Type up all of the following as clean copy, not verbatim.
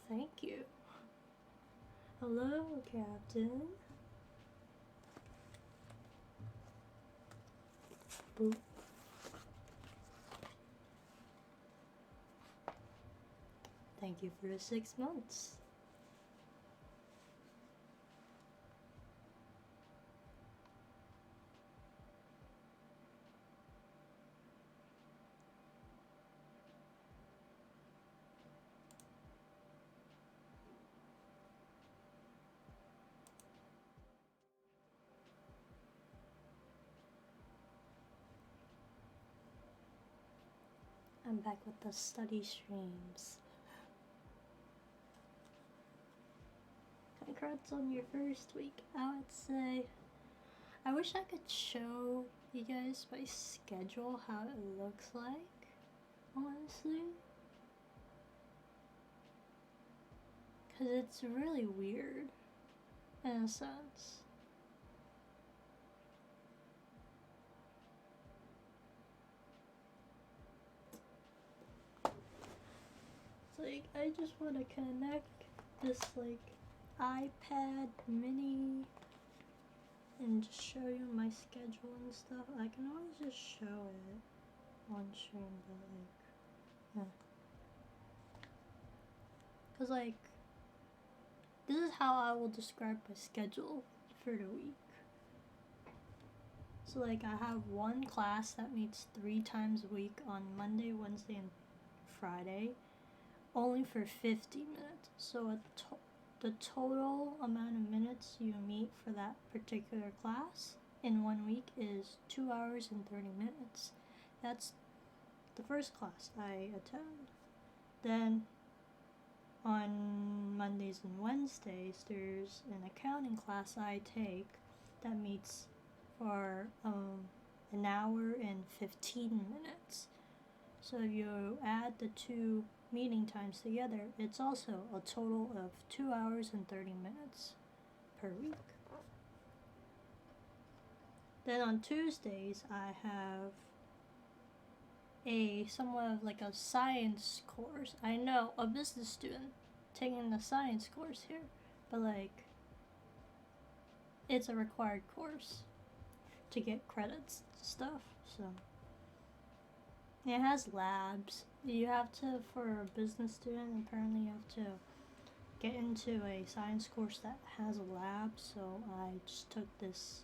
thank you. Hello, Captain. Boop. Thank you for the 6 months. I'm back with the study streams. Congrats on your first week. I would say, I wish I could show you guys my schedule, how it looks like, honestly. Because it's really weird, in a sense. It's like, I just want to connect this, like, iPad mini and just show you my schedule and stuff. I can always just show it on stream, but like, yeah. Cause like, this is how I will describe my schedule for the week. So like, I have one class that meets 3 times a week on Monday, Wednesday, and Friday, only for 50 minutes. So the total amount of minutes you meet for that particular class in 1 week is 2 hours and 30 minutes. That's the first class I attend. Then on Mondays and Wednesdays, there's an accounting class I take that meets for an hour and 15 minutes. So if you add the 2 meeting times together, it's also a total of 2 hours and 30 minutes per week. Then on Tuesdays, I have somewhat of like a science course. I know, a business student taking the science course here, but like, it's a required course to get credits and stuff, so. It has labs. You have to, for a business student, apparently you have to get into a science course that has a lab, so I just took this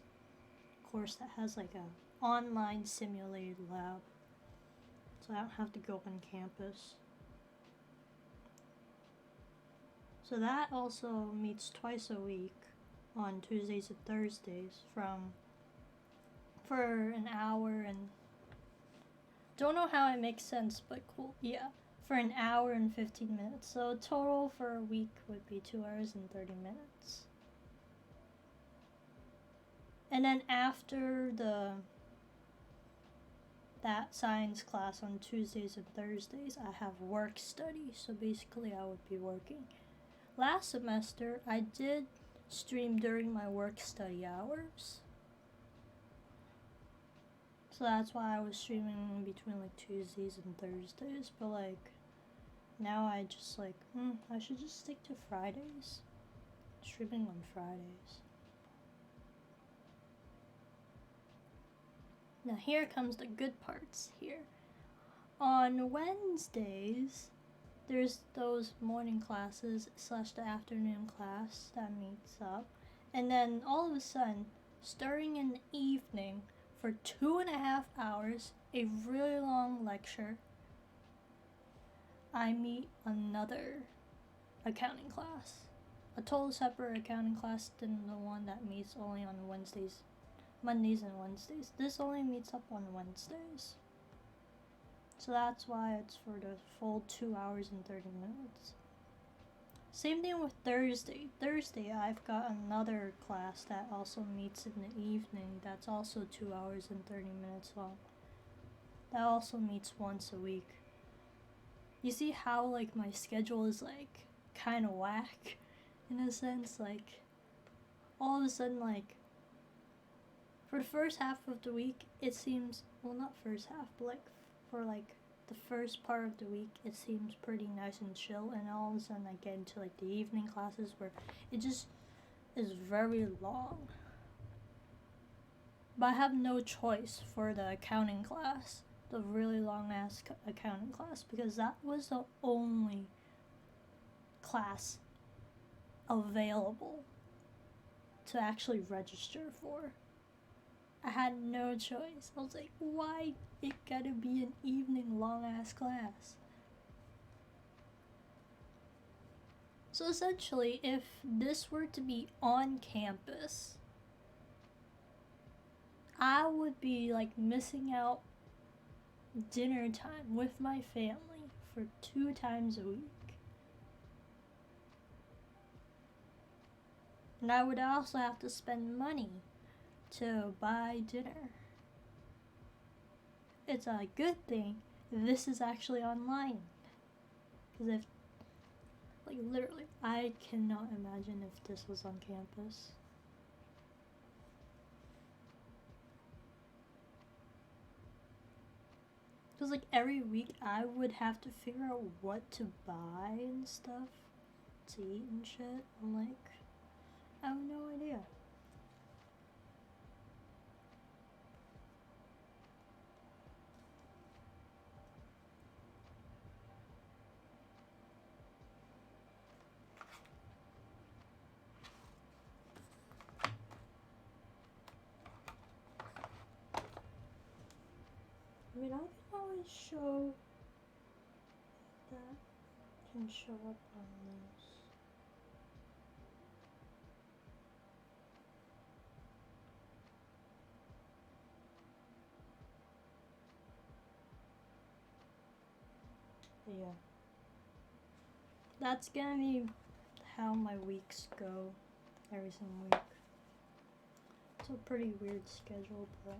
course that has like a online simulated lab, so I don't have to go on campus. So that also meets twice a week on Tuesdays and Thursdays for an hour and don't know how it makes sense, but cool. Yeah, for an hour and 15 minutes. So total for a week would be 2 hours and 30 minutes. And then after that science class on Tuesdays and Thursdays, I have work study. So basically I would be working. Last semester, I did stream during my work study hours. So that's why I was streaming between like Tuesdays and Thursdays. But like, now I just like, I should just stick to Fridays. Streaming on Fridays. Now here comes the good parts here. On Wednesdays, there's those morning classes / the afternoon class that meets up. And then all of a sudden, starting in the evening for 2.5 hours, a really long lecture, I meet another accounting class. A total separate accounting class than the one that meets only on Mondays and Wednesdays. This only meets up on Wednesdays. So that's why it's for the full 2 hours and 30 minutes. Same thing with Thursday. Thursday, I've got another class that also meets in the evening. That's also 2 hours and 30 minutes long. That also meets once a week. You see how like my schedule is like kind of whack in a sense? Like, all of a sudden, like, for the first half of the week, it seems, well, not first half, but like for like the first part of the week it seems pretty nice and chill, and all of a sudden I get into like the evening classes where it just is very long. But I have no choice for the accounting class, the really long ass accounting class, because that was the only class available to actually register for. I had no choice. I was like, why it gotta be an evening long ass class? So essentially, if this were to be on campus, I would be like missing out dinner time with my family for 2 times a week. And I would also have to spend money to buy dinner. It's a good thing this is actually online. Because if, like, literally, I cannot imagine if this was on campus. Because, like, every week I would have to figure out what to buy and stuff to eat and shit. I'm like, I have no idea. I mean, I can always show that can show up on this. But yeah. That's gonna be how my weeks go every single week. It's a pretty weird schedule, but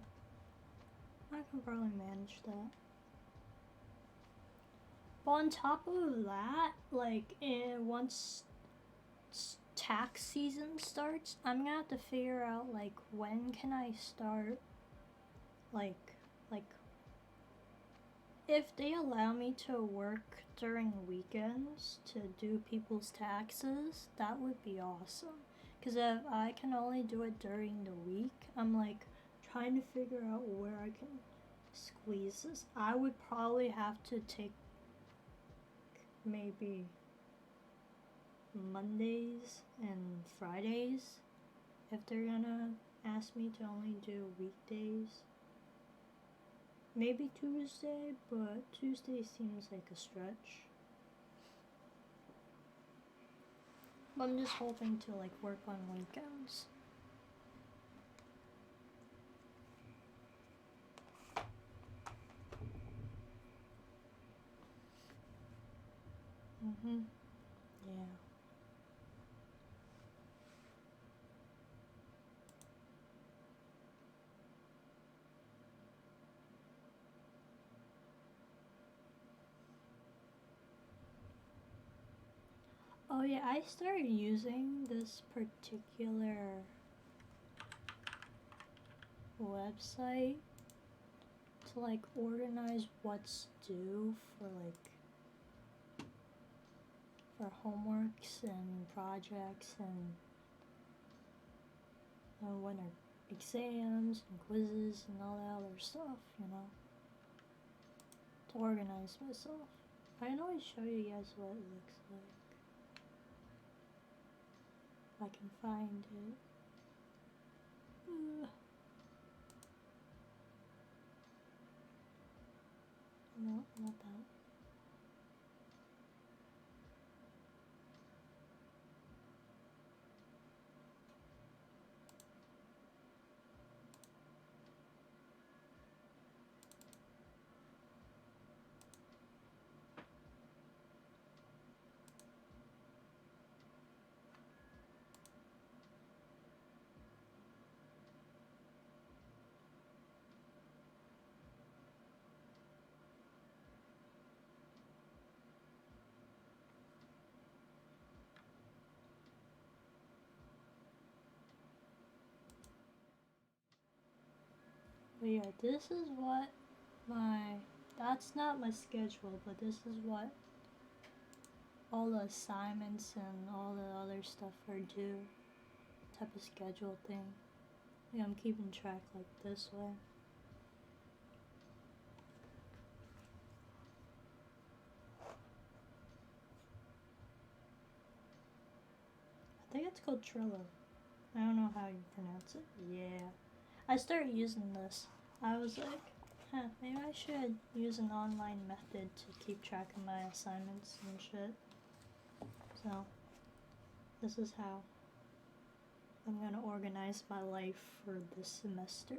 I can probably manage that. But on top of that, like, once tax season starts, I'm gonna have to figure out, like, when can I start, like, if they allow me to work during weekends to do people's taxes, that would be awesome. Because if I can only do it during the week, I'm, like, trying to figure out where I can squeeze this. I would probably have to take maybe Mondays and Fridays if they're gonna ask me to only do weekdays. Maybe Tuesday, but Tuesday seems like a stretch. But I'm just hoping to like work on weekends. Yeah. Oh yeah, I started using this particular website to like organize what's due for homeworks and projects and when are exams and quizzes and all that other stuff, to organize myself. I can always show you guys what it looks like. I can find it. No, not that. But yeah, this is what my That's not my schedule, but this is what all the assignments and all the other stuff are due. Type of schedule thing. Like I'm keeping track like this way. I think it's called Trello. I don't know how you pronounce it. Yeah. I started using this. I was like, maybe I should use an online method to keep track of my assignments and shit. So, this is how I'm gonna organize my life for this semester.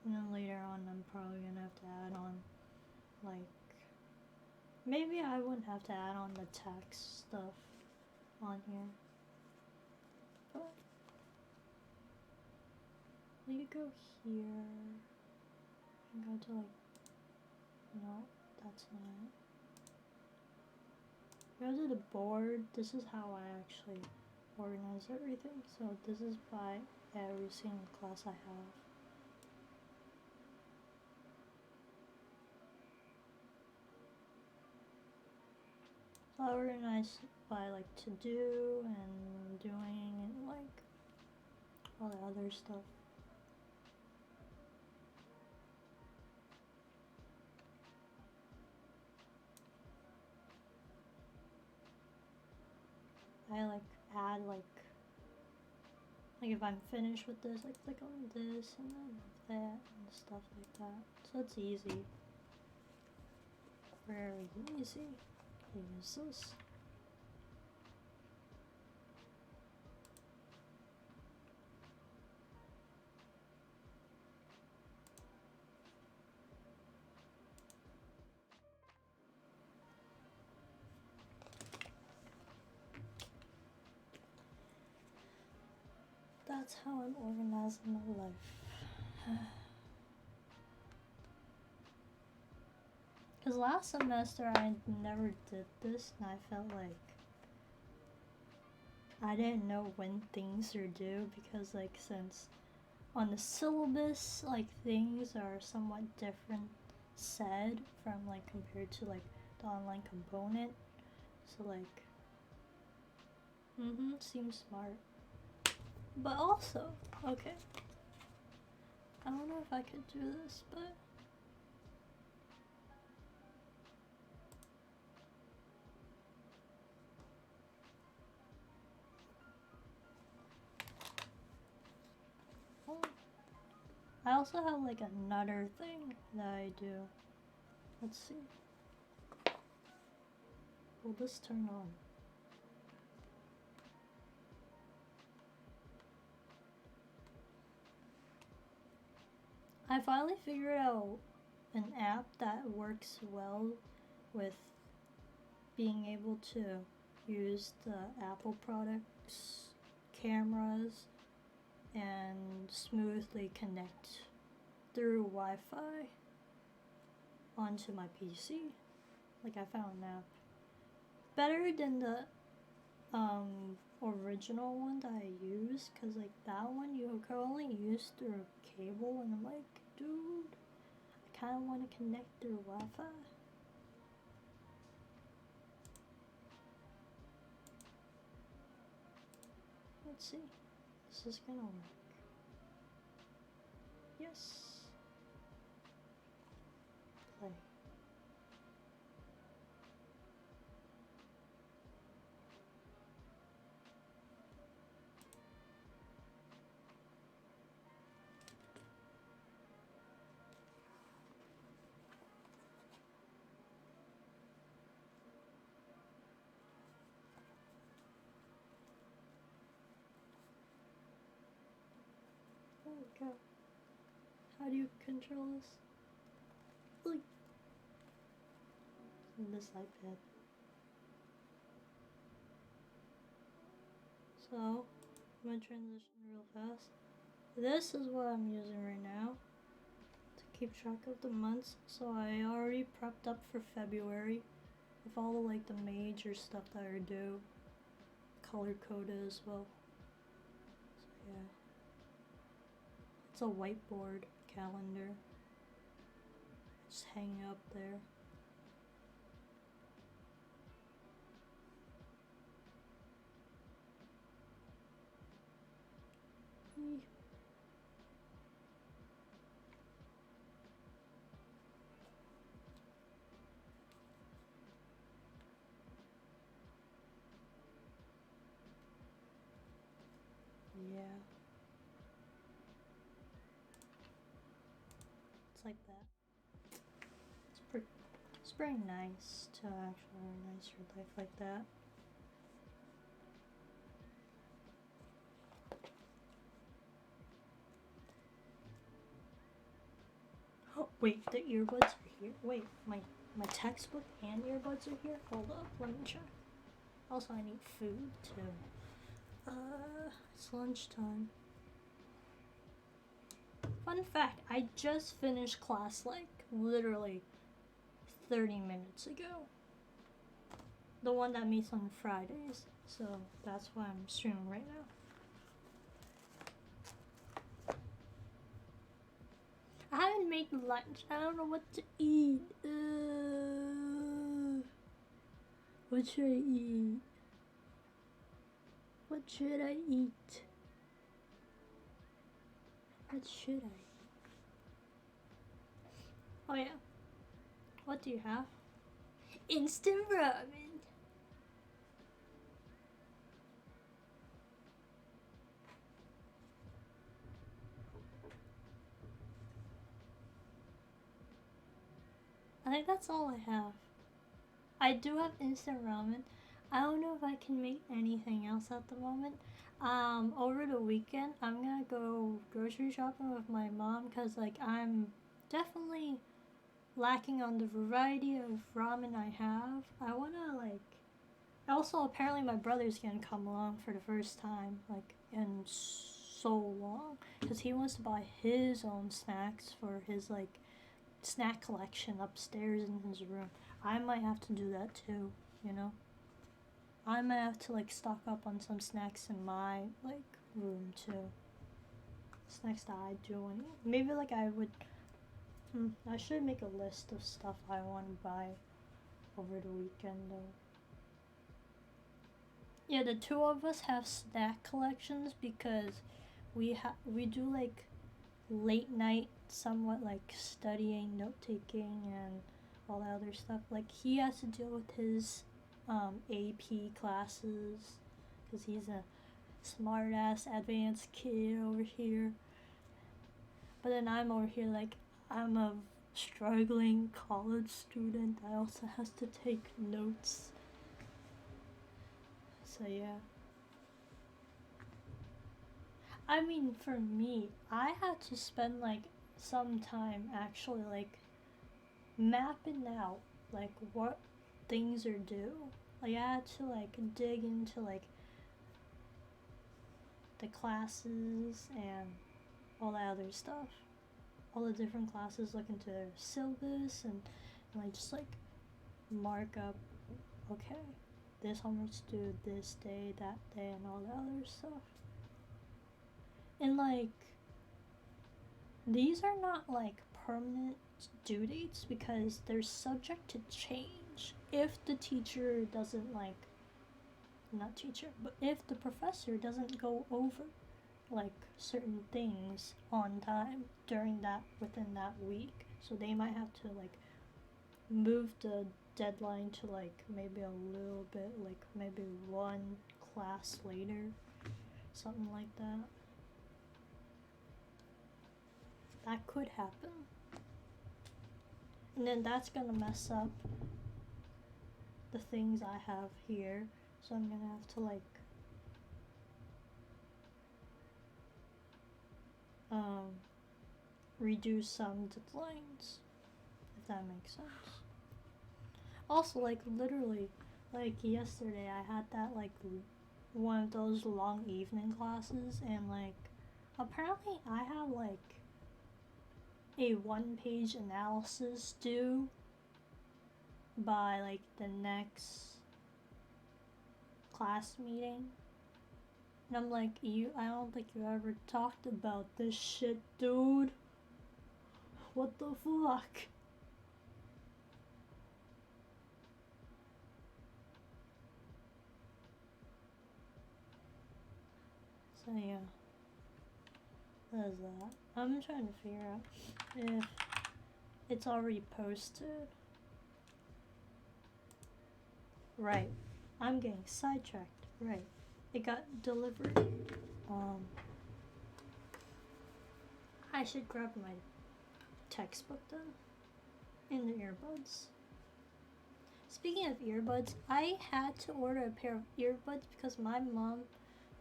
And then later on, I'm probably gonna have to add on, like, maybe I wouldn't have to add on the tax stuff on here. But you could go here and go to like, no, that's not it. Go to the board. This is how I actually organize everything. So this is by every single class I have. So I organize by like to do and doing and like all the other stuff. I like add like if I'm finished with this, I click on this and then that and stuff like that. So it's easy. Very easy. Use this. That's how I'm organizing my life. Because last semester I never did this and I felt like I didn't know when things are due because like since on the syllabus like things are somewhat different said from like compared to like the online component. So like seems smart. But also, okay. I don't know if I could do this, but I also have like another thing that I do. Let's see. Will this turn on? I finally figured out an app that works well with being able to use the Apple products, cameras, and smoothly connect through Wi-Fi onto my PC. Like I found an app better than the original one that I use, cause like that one you can only use through a cable, and I'm like, dude, I kind of want to connect through Wi-Fi. Let's see, this is gonna work. Yes. Play. There we go. How do you control this? Like this iPad. So, I'm gonna transition real fast. This is what I'm using right now to keep track of the months. So I already prepped up for February with all the like the major stuff that are due, color coded as well. So yeah, It's a whiteboard calendar. Just hanging up there. Yeah. It's like that. It's pretty nice to actually organize your life like that. Oh, wait, the earbuds are here. Wait, my textbook and earbuds are here? Hold up, let me check. Also, I need food too. It's lunchtime. Fun fact, I just finished class like literally 30 minutes ago. The one that meets on Fridays. So that's why I'm streaming right now. I haven't made lunch. I don't know what to eat. What should I eat? What should I eat? What should I eat? Oh yeah. What do you have? Instant ramen. I think that's all I have. I do have instant ramen. I don't know if I can make anything else at the moment. Over the weekend, I'm gonna go grocery shopping with my mom because, like, I'm definitely lacking on the variety of ramen I have. I wanna, like, also, apparently, my brother's gonna come along for the first time, like, in so long because he wants to buy his own snacks for his, like, snack collection upstairs in his room. I might have to do that too, you know? I might have to like stock up on some snacks in my like room too. Snacks that I do want. Maybe like I would. I should make a list of stuff I want to buy over the weekend though. Yeah, the two of us have snack collections because we do like late night, somewhat like studying, note taking, and all that other stuff. Like he has to deal with his AP classes because he's a smart ass advanced kid over here. But then I'm over here like I'm a struggling college student that also has to take notes. So yeah. I mean, for me, I had to spend like some time actually like mapping out like what things are due. Like I had to like dig into like the classes and all that other stuff. All the different classes, look into their syllabus and like just like mark up, okay, this homework's due this day, that day, and all the other stuff. And like these are not like permanent due dates because they're subject to change if the teacher doesn't like not teacher but if the professor doesn't go over like certain things on time during that within that week, so they might have to like move the deadline to like maybe a little bit, like maybe one class later, something like that. That could happen. And then that's gonna mess up the things I have here. So I'm gonna have to like redo some deadlines, if that makes sense. Also, like literally, like yesterday I had that like one of those long evening classes, and like apparently I have like a 1-page analysis due by like the next class meeting. And I'm like, I don't think you ever talked about this shit, dude. What the fuck? So yeah, that's that. I'm trying to figure out if it's already posted. Right. I'm getting sidetracked. Right. It got delivered. I should grab my textbook then. And the earbuds. Speaking of earbuds, I had to order a pair of earbuds because my mom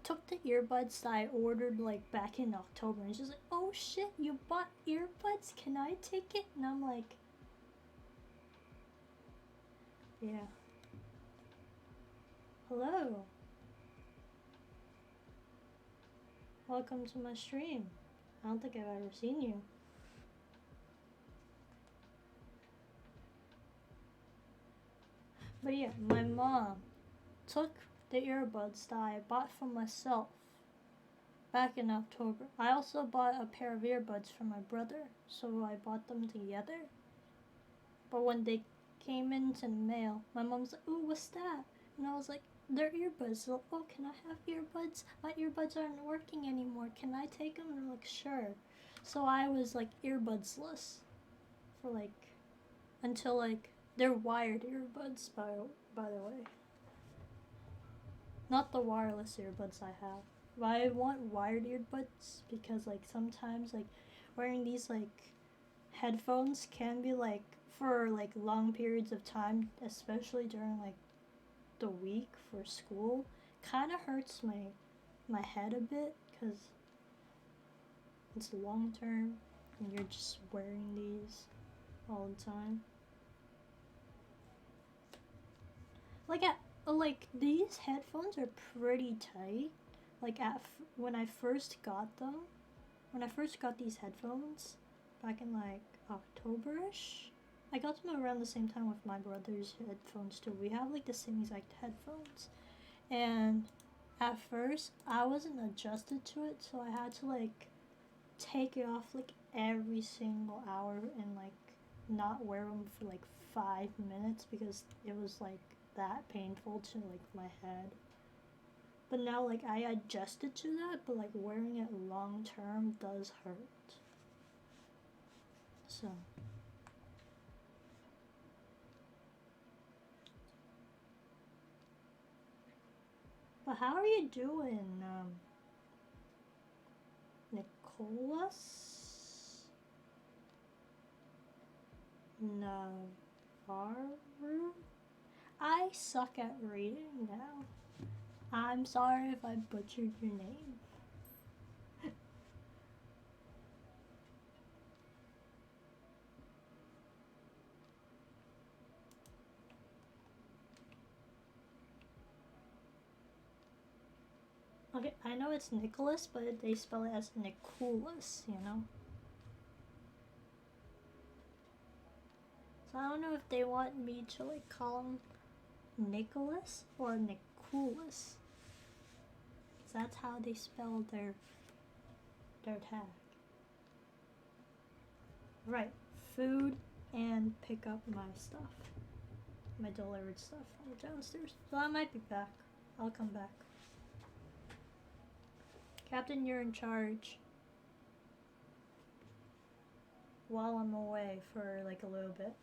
took the earbuds that I ordered like back in October, and she's like, "Oh shit, you bought earbuds? Can I take it?" And I'm like, "Yeah." Hello. Welcome to my stream. I don't think I've ever seen you. But yeah, my mom took the earbuds that I bought for myself back in October. I also bought a pair of earbuds for my brother, so I bought them together. But when they came into the mail, my mom's like, "Ooh, what's that?" And I was like, "They're earbuds." So, "Oh, can I have earbuds? My earbuds aren't working anymore. Can I take them?" And I'm like, "Sure." So I was like earbudsless for like until like they're wired earbuds by the way. Not the wireless earbuds I have. But I want wired earbuds because like sometimes like wearing these like headphones can be like for like long periods of time, especially during like the week for school, kind of hurts my head a bit because it's long term and you're just wearing these all the time. Like these headphones are pretty tight. Like when I first got them, when I first got these headphones back in like Octoberish, I got them around the same time with my brother's headphones too. We have like the same exact headphones, and at first I wasn't adjusted to it, so I had to like take it off like every single hour and like not wear them for like 5 minutes because it was like that painful to like my head. But now like I adjusted to that, but like wearing it long term does hurt. So but how are you doing, Nicholas Navarro? I suck at reading now. I'm sorry if I butchered your name. Okay, I know it's Nicholas, but they spell it as Nicholas, you know? So I don't know if they want me to like call him Nicholas or Nicholas. So that's how they spell their tag. Right, food and pick up my stuff. My delivered stuff from downstairs. So I might be back. I'll come back. Captain, you're in charge while I'm away for like a little bit.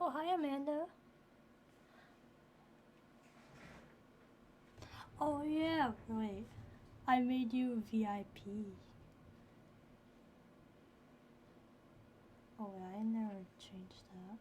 Oh, hi, Amanda. Oh, yeah, wait. I made you VIP. Oh, wait, I never changed that.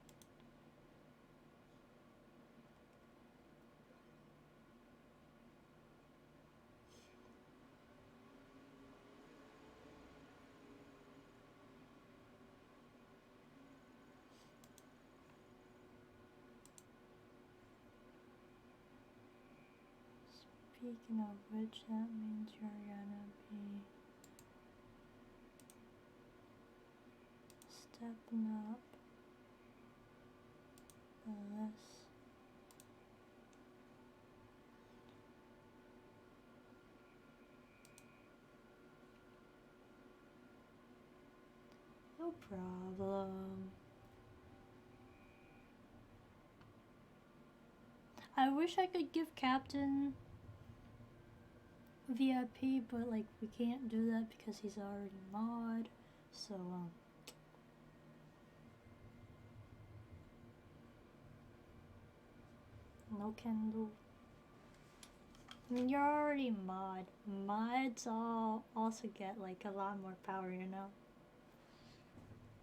Speaking of which, that means you're gonna be stepping up this. No problem. I wish I could give Captain VIP, but like we can't do that because he's already mod. So no Kendall. I mean, you're already mod. Mods all also get like a lot more power, you know.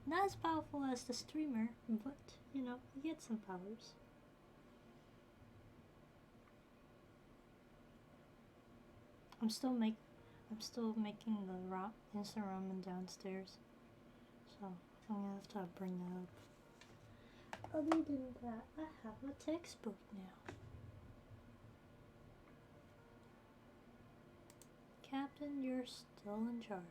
Not as powerful as the streamer, but you know, you get some powers. I'm still making the instant ramen downstairs, so I'm gonna have to bring that up. Other than that, I have a textbook now. Captain, you're still in charge.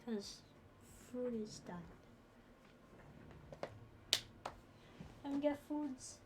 Because food is done. And get foods.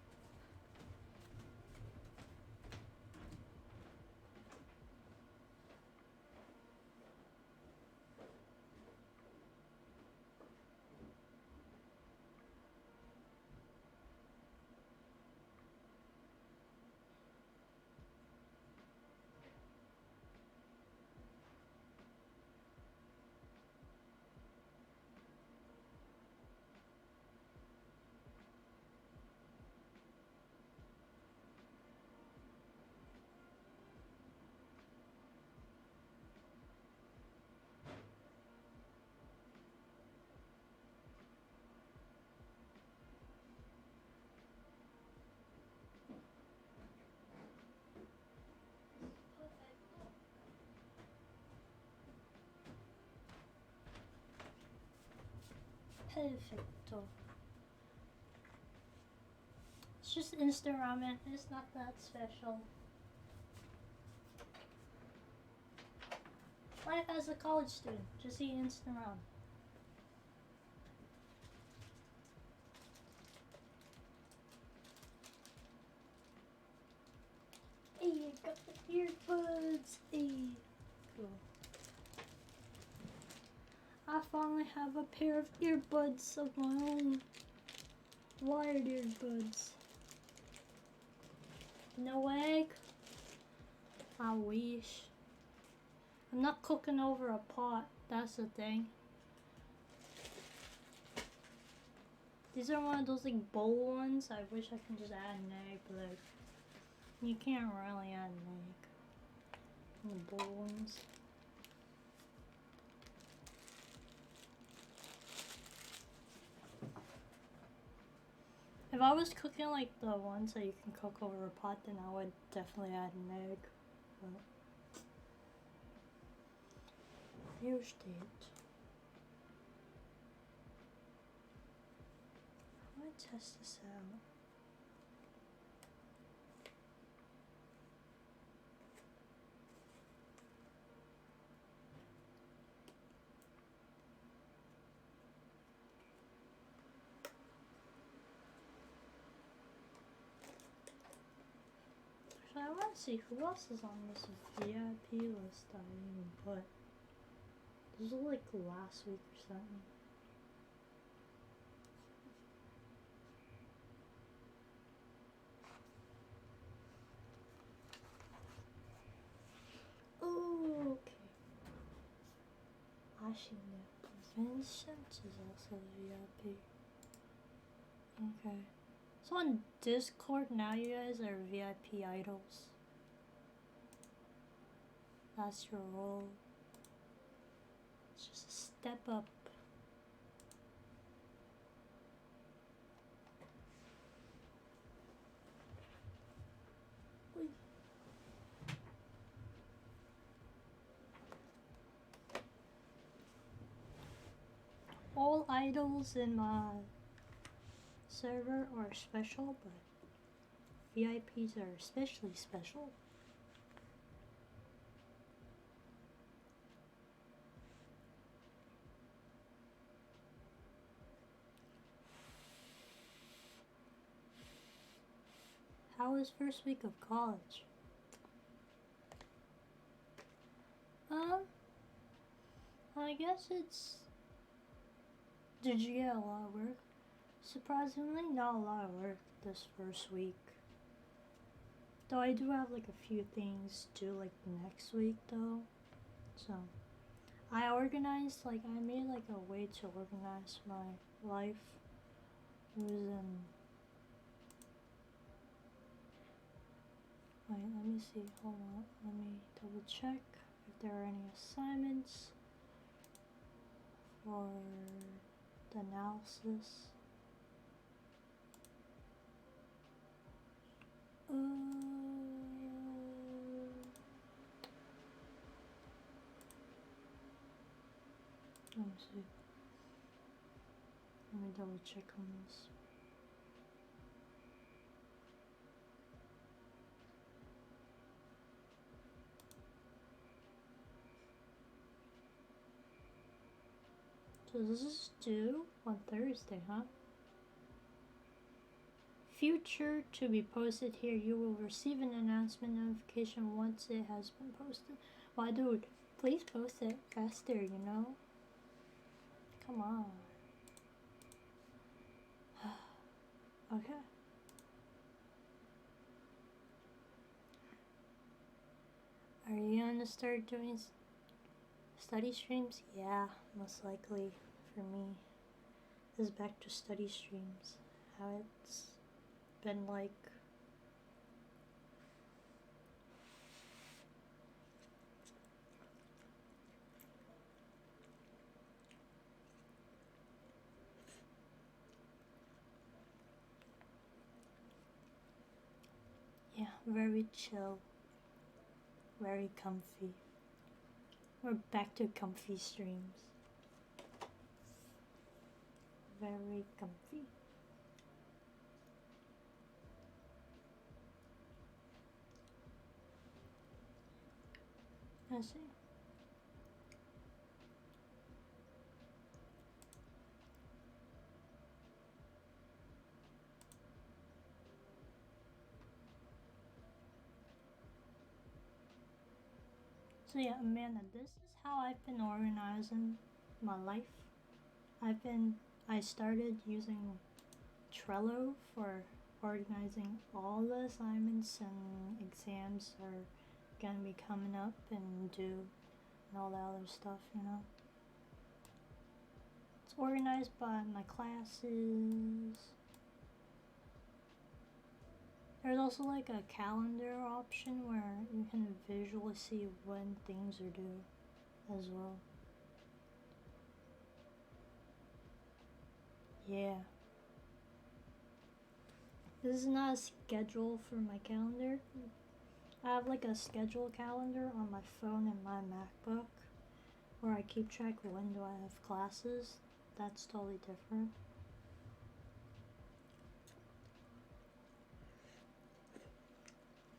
Perfecto. It's just instant ramen. It's not that special. Life as a college student, just eat instant ramen. Hey, I got the earbuds. Hey, cool. I finally have a pair of earbuds of my own. Wired earbuds. No egg? I wish. I'm not cooking over a pot, that's the thing. These are one of those like bowl ones. I wish I could just add an egg, but like, you can't really add an egg. In the bowl ones. If I was cooking like the ones that you can cook over a pot, then I would definitely add an egg. But there's it. I'm gonna test this out. So I want to see who else is on this VIP list that I even put. This was like last week or something. Ashina. Vincent is also VIP. Okay. So on Discord now you guys are VIP idols. That's your role. It's just a step up. All idols in my server are special, but VIPs are especially special. How was first week of college? I guess it's... Did you get a lot of work? Surprisingly, not a lot of work this first week. Though I do have like a few things due like next week though. So, I organized, like I made like a way to organize my life using... Wait, let me see, hold on, let me double check if there are any assignments for the analysis. Let me see. Let me double check on this. So this is due on Thursday, huh? Future to be posted here. You will receive an announcement notification once it has been posted. Why, dude, please post it faster, you know? Come on. Okay. Are you gonna start doing study streams? Yeah, most likely for me. This is back to study streams. How it's been like. Yeah, very chill. Very comfy. We're back to comfy streams. Very comfy. I see. So yeah, Amanda, this is how I've been organizing my life. I started using Trello for organizing all the assignments and exams are gonna be coming up and due and all that other stuff, you know. It's organized by my classes. There's also like a calendar option where you can visually see when things are due as well. Yeah. This is not a schedule for my calendar. I have like a schedule calendar on my phone and my MacBook where I keep track of when do I have classes. That's totally different.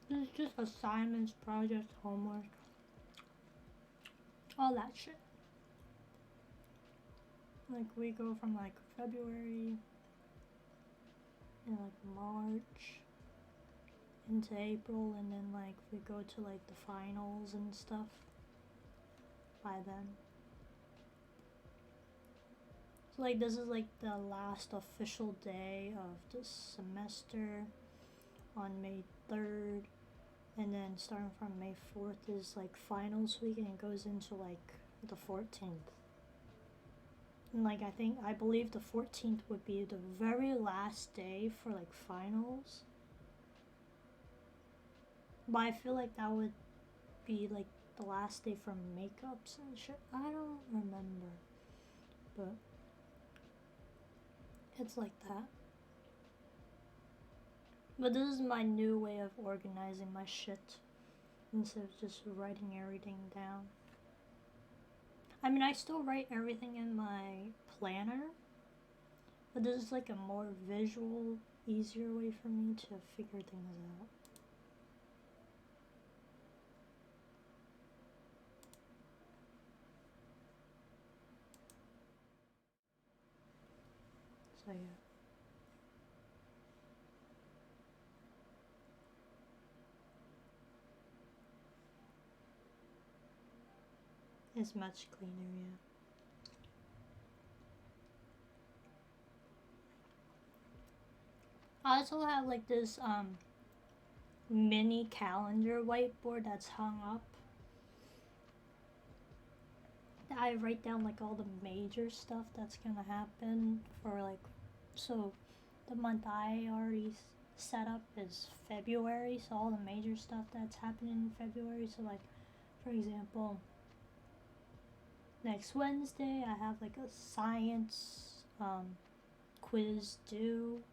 This is just assignments, projects, homework, all that shit. Like we go from like February and like March into April, and then like we go to like the finals and stuff by then. So like this is like the last official day of the semester on May 3rd, and then starting from May 4th is like finals week, and it goes into like the 14th. And like I believe the 14th would be the very last day for like finals. But I feel like that would be like the last day for makeups and shit. I don't remember. But it's like that. But this is my new way of organizing my shit instead of just writing everything down. I mean, I still write everything in my planner, but this is like a more visual, easier way for me to figure things out. So yeah. It's much cleaner, yeah. I also have like this mini calendar whiteboard that's hung up. I write down like all the major stuff that's gonna happen for like, so the month I already set up is February, so all the major stuff that's happening in February. So like, for example, next Wednesday I have like a science quiz due.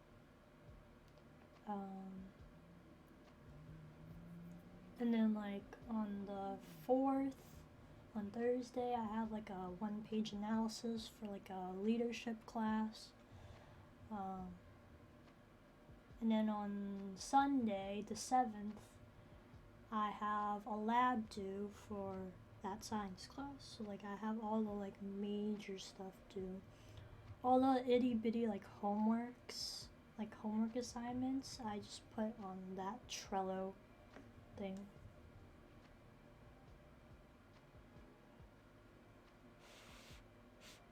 And then like on the 4th, on Thursday, I have like a 1-page analysis for like a leadership class. And then on Sunday, the 7th, I have a lab due for that science class. So like I have all the like major stuff due. All the itty bitty like homeworks, like homework assignments, I just put on that Trello thing.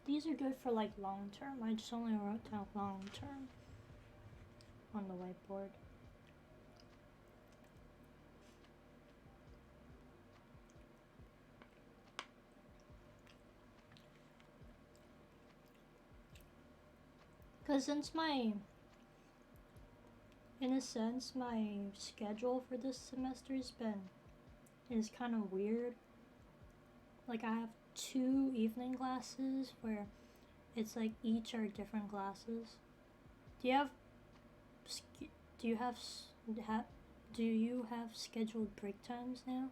These are good for like long term. I just only wrote down long term on the whiteboard. Because since in a sense, my schedule for this semester is kind of weird. Like I have 2 evening classes where it's like each are different classes. Do you have do you have scheduled break times now?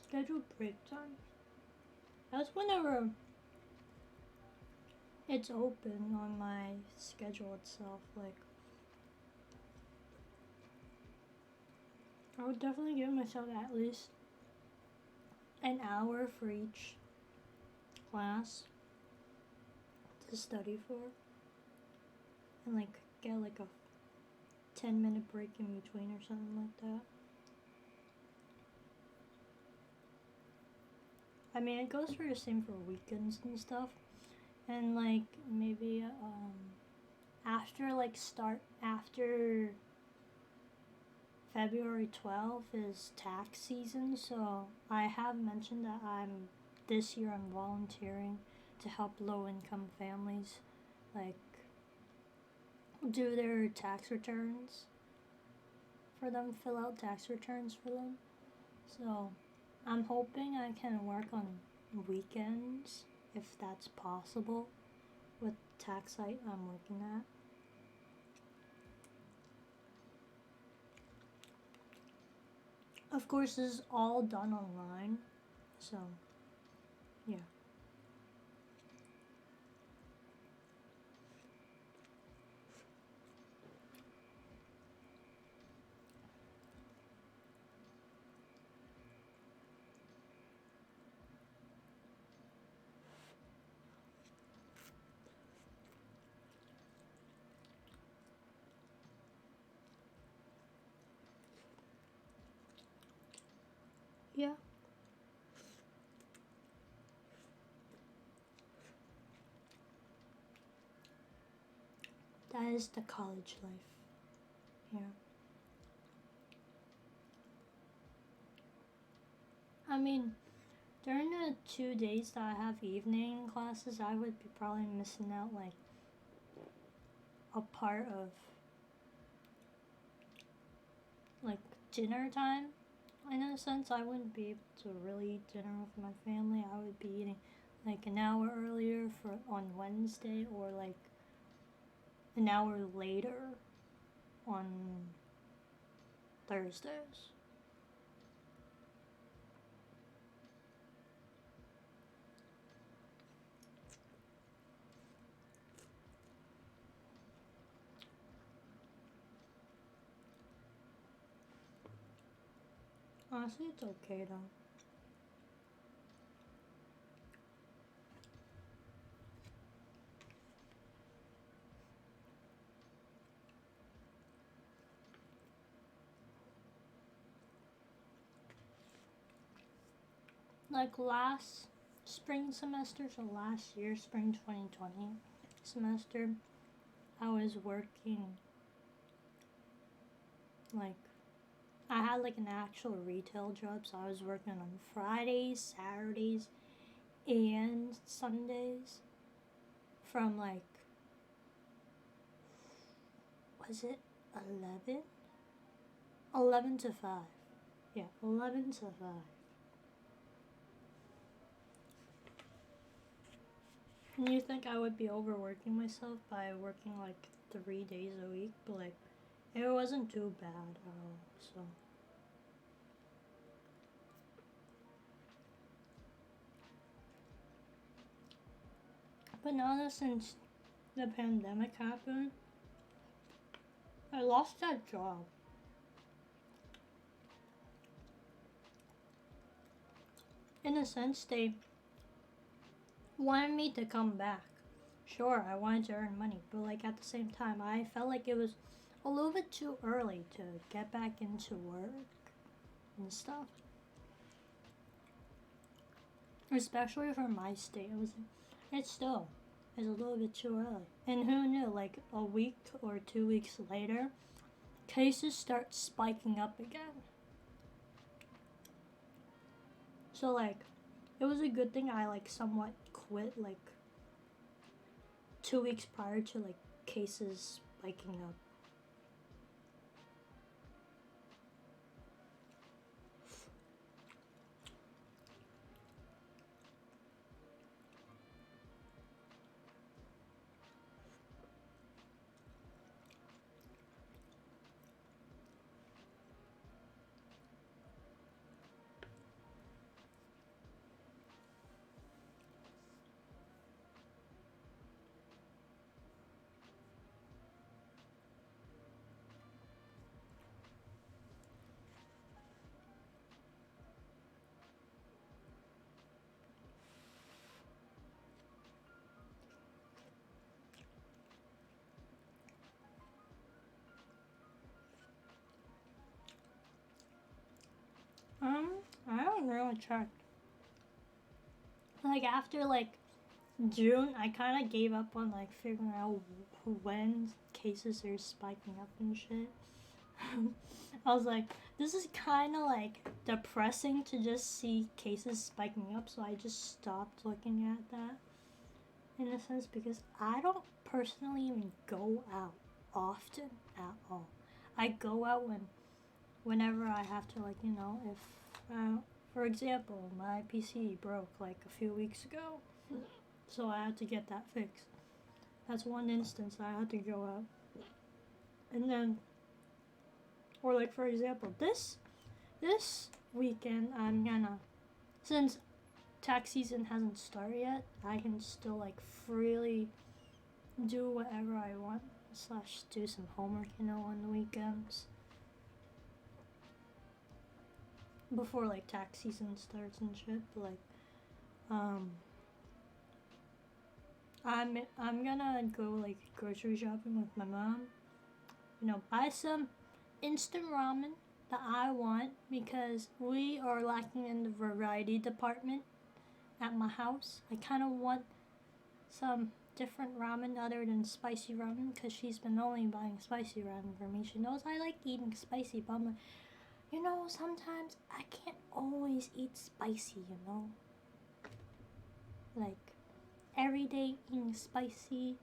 Scheduled break time. That's whenever it's open on my schedule itself. Like, I would definitely give myself at least an hour for each class to study for, and like get like a 10-minute break in between or something like that. I mean, it goes for the same for weekends and stuff, and like maybe after February 12th is tax season, so I have mentioned that this year I'm volunteering to help low-income families like do their tax returns for them, fill out tax returns for them. So I'm hoping I can work on weekends if that's possible with the tax site I'm working at. Of course, this is all done online, so yeah. Yeah. That is the college life. Yeah. I mean, during the 2 days that I have evening classes, I would be probably missing out like a part of like dinner time. In a sense, I wouldn't be able to really eat dinner with my family. I would be eating like an hour earlier for on Wednesday, or like an hour later on Thursdays. Honestly, it's okay though. Like last spring semester, so last year, spring 2020 semester, I was working like I had like an actual retail job, so I was working on Fridays, Saturdays, and Sundays from like, was it 11? 11 to 5. Yeah, 11 to 5. And you think I would be overworking myself by working like 3 days a week, but like it wasn't too bad at all, so. But now that since the pandemic happened, I lost that job. In a sense, they wanted me to come back. Sure, I wanted to earn money, but like at the same time, I felt like it was a little bit too early to get back into work and stuff. Especially for my state, it's still is a little bit too early. And who knew? Like a week or 2 weeks later, cases start spiking up again. So like, it was a good thing I like somewhat quit like 2 weeks prior to like cases spiking up. I don't really check. Like after like June, I kind of gave up on like figuring out when cases are spiking up and shit. I was like, this is kind of like depressing to just see cases spiking up, so I just stopped looking at that in a sense because I don't personally even go out often at all. I go out whenever I have to, like, if for example, my PC broke like a few weeks ago, so I had to get that fixed. That's one instance I had to go out. And then, or like for example, this weekend I'm gonna, since tax season hasn't started yet, I can still like freely do whatever I want slash do some homework, on the weekends before like tax season starts and shit. But like, I'm gonna go like grocery shopping with my mom. Buy some instant ramen that I want because we are lacking in the variety department at my house. I kind of want some different ramen other than spicy ramen because she's been only buying spicy ramen for me. She knows I like eating spicy, but I'm like, you know, sometimes I can't always eat spicy, you know? Like, every day eating spicy,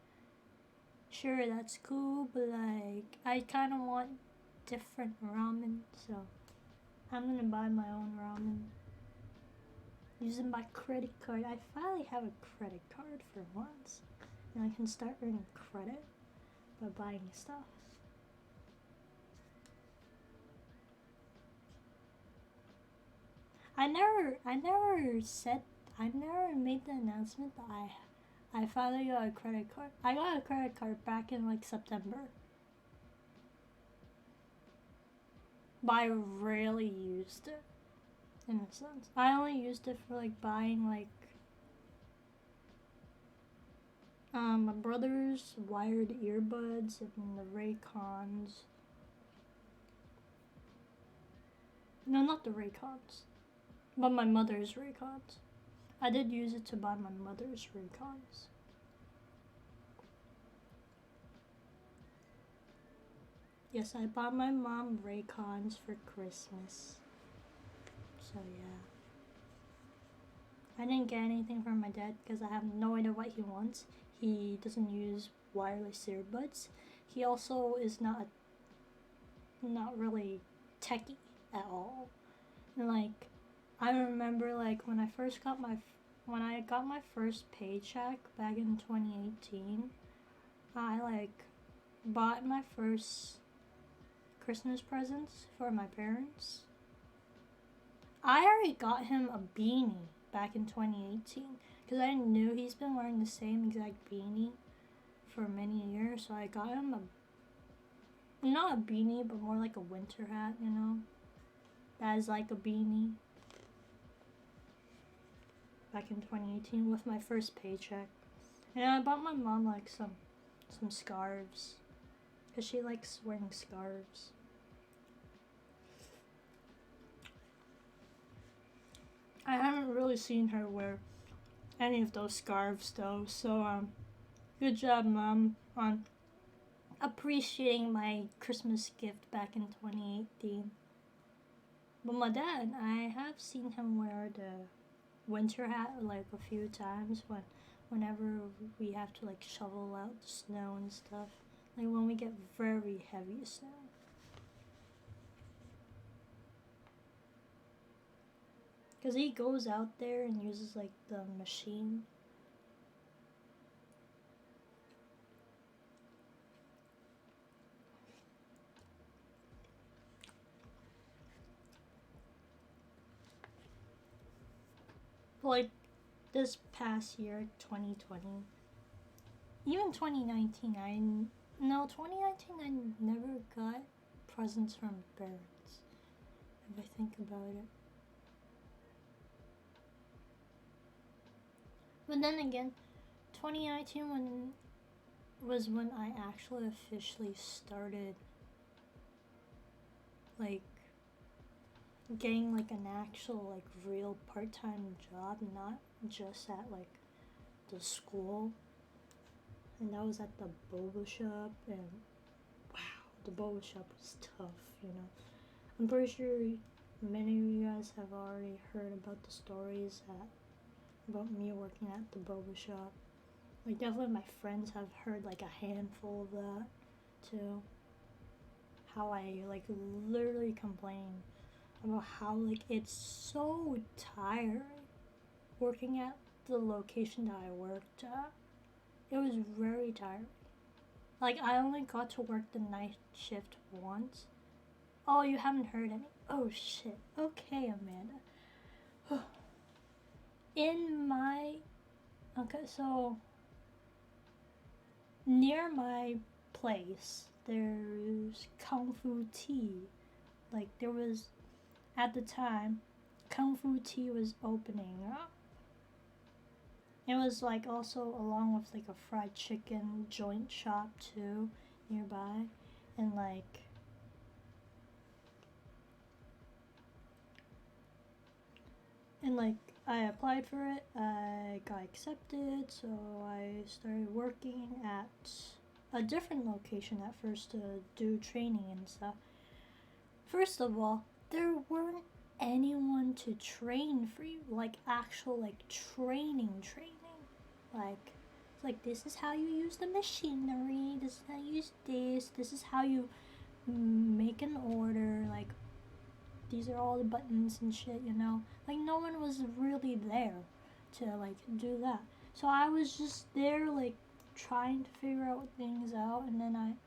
sure, that's cool, but like, I kind of want different ramen, so I'm gonna buy my own ramen. Using my credit card. I finally have a credit card for once. And I can start earning credit by buying stuff. I never made the announcement that I finally got a credit card. I got a credit card back in like September. But I rarely used it, in a sense. I only used it for like buying like my brother's wired earbuds and the Raycons. No, not the Raycons, but my mother's Raycons. I did use it to buy my mother's Raycons. Yes, I bought my mom Raycons for Christmas. So yeah. I didn't get anything from my dad because I have no idea what he wants. He doesn't use wireless earbuds. He also is not really techie at all. And like, I remember like when I got my first paycheck back in 2018, I like bought my first Christmas presents for my parents. I already got him a beanie back in 2018 because I knew he's been wearing the same exact beanie for many years, so I got him not a beanie, but more like a winter hat, you know, that is like a beanie back in 2018 with my first paycheck. And I bought my mom like some scarves because she likes wearing scarves. I haven't really seen her wear any of those scarves though, so good job, Mom, on appreciating my Christmas gift back in 2018. But my dad, I have seen him wear the winter hat like a few times whenever we have to like shovel out the snow and stuff, like when we get very heavy snow. Because he goes out there and uses like the machine. Like this past year, 2020, even 2019, 2019 I never got presents from parents, if I think about it. But then again, 2019 was when I actually officially started like getting like an actual like real part-time job, not just at like the school. And that was at the boba shop, and wow, the boba shop was tough, you know. I'm pretty sure many of you guys have already heard about the stories about me working at the boba shop. Like definitely my friends have heard like a handful of that too. How I like literally complain about how like it's so tiring working at the location that I worked at. It was very tiring. Like I only got to work the night shift once. Oh, you haven't heard any? Oh shit. Okay, Amanda. Okay, so near my place there's Kung Fu Tea. Like there was, at the time, Kung Fu Tea was opening up. It was like also along with like a fried chicken joint shop too nearby, and like I applied for it, I got accepted, so I started working at a different location at first to do training and stuff. First of all, there weren't anyone to train for you, like actual like training. Like it's like this is how you use the machinery, this is how you use this is how you make an order, like these are all the buttons and shit, you know? Like no one was really there to like do that. So I was just there like trying to figure out things out, and then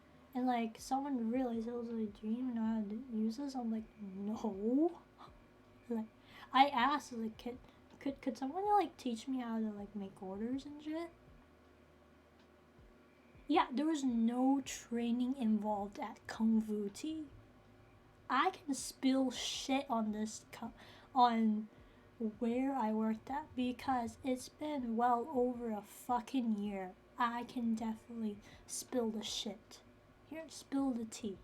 like someone realized, I was like, do you even know how to use this? I'm like, no. Like I asked like could someone like teach me how to like make orders and shit? Yeah, there was no training involved at Kung Fu Tea. I can spill shit on this on where I worked at because it's been well over a fucking year. I can definitely spill the shit. Here, spill the tea.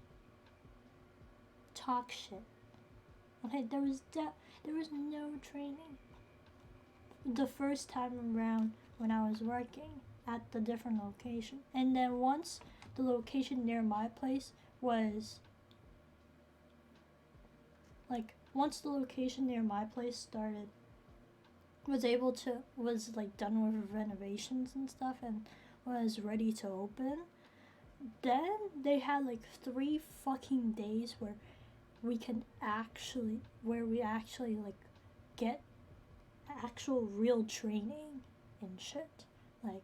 Talk shit. Okay, there was no training. The first time around when I was working at the different location, and then once the location near my place was like once the location near my place started was like done with renovations and stuff and was ready to open, then they had like 3 fucking days where we actually like get actual real training and shit. Like,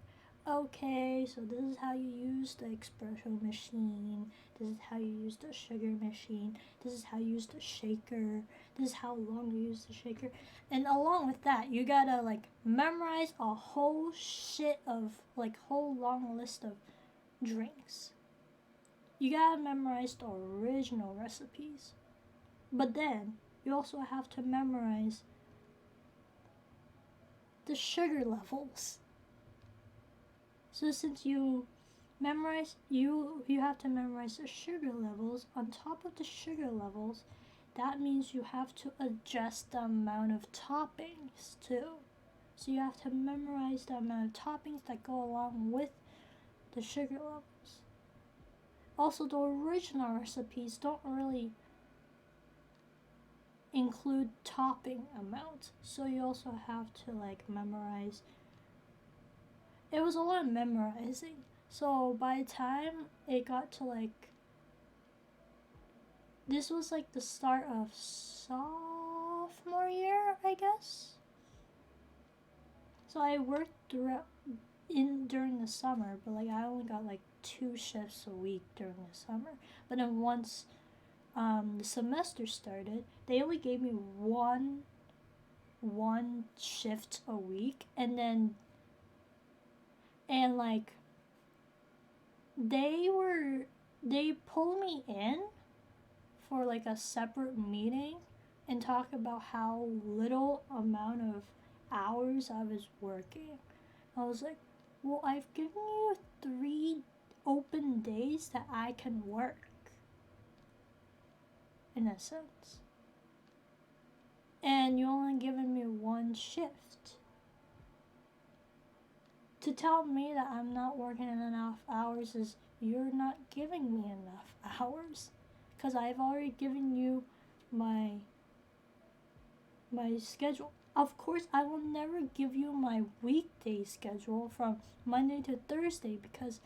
okay, so this is how you use the espresso machine, this is how you use the sugar machine, this is how you use the shaker, this is how long you use the shaker. And along with that, you gotta like memorize a whole whole long list of drinks. You gotta memorize the original recipes. But then you also have to memorize the sugar levels. So since you have to memorize the sugar levels, on top of the sugar levels, that means you have to adjust the amount of toppings too. So you have to memorize the amount of toppings that go along with the sugar levels. Also, the original recipes don't really include topping amounts, so you also have to like memorize. It was a lot of memorizing. So by the time it got to like, this was like the start of sophomore year, I guess. So I worked during the summer, but like I only got like 2 shifts a week during the summer. But then once the semester started, they only gave me one shift a week, and like they pulled me in for like a separate meeting and talk about how little amount of hours I was working. I was like, well, I've given you 3 open days that I can work, in a sense. And you only given me 1 shift. To tell me that I'm not working enough hours is you're not giving me enough hours. Because I've already given you my schedule. Of course, I will never give you my weekday schedule from Monday to Thursday because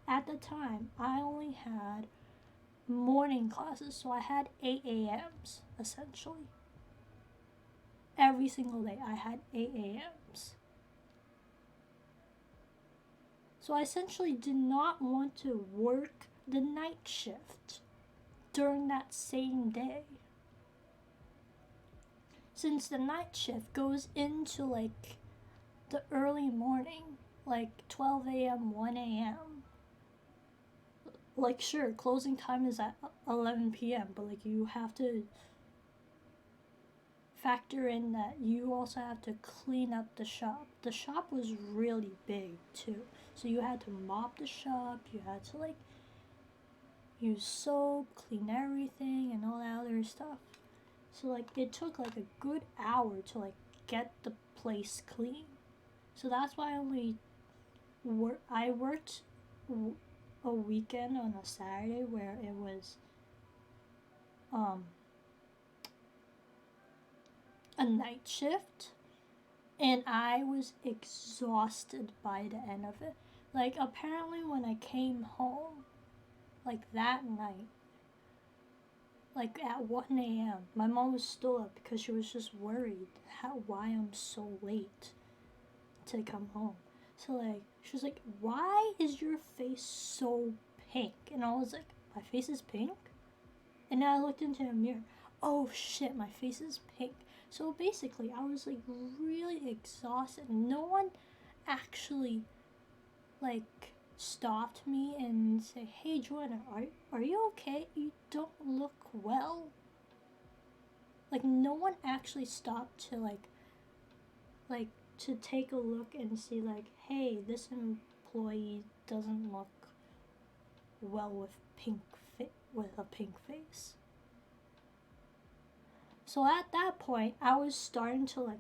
at the time I only had morning classes, so I had 8 a.m.s essentially. Every single day I had 8 a.m.s. So I essentially did not want to work the night shift during that same day. Since the night shift goes into like the early morning, like 12 a.m., 1 a.m. Like sure, closing time is at 11 p.m., but like you have to factor in that you also have to clean up the shop. The shop was really big too. So you had to mop the shop, you had to like use soap, clean everything and all that other stuff. So like it took like a good hour to like get the place clean. So that's why I worked a weekend on a Saturday where it was a night shift, and I was exhausted by the end of it. Like, apparently when I came home, like that night, like at 1 a.m., my mom was still up because she was just worried why I'm so late to come home. So like, she was like, why is your face so pink? And I was like, my face is pink? And then I looked into a mirror. Oh shit, my face is pink. So basically, I was like really exhausted. No one actually like stopped me and said, hey Joanna, are you okay? You don't look well. Like, no one actually stopped to like to take a look and see like, hey, this employee doesn't look well with a pink face. So at that point, I was starting to like,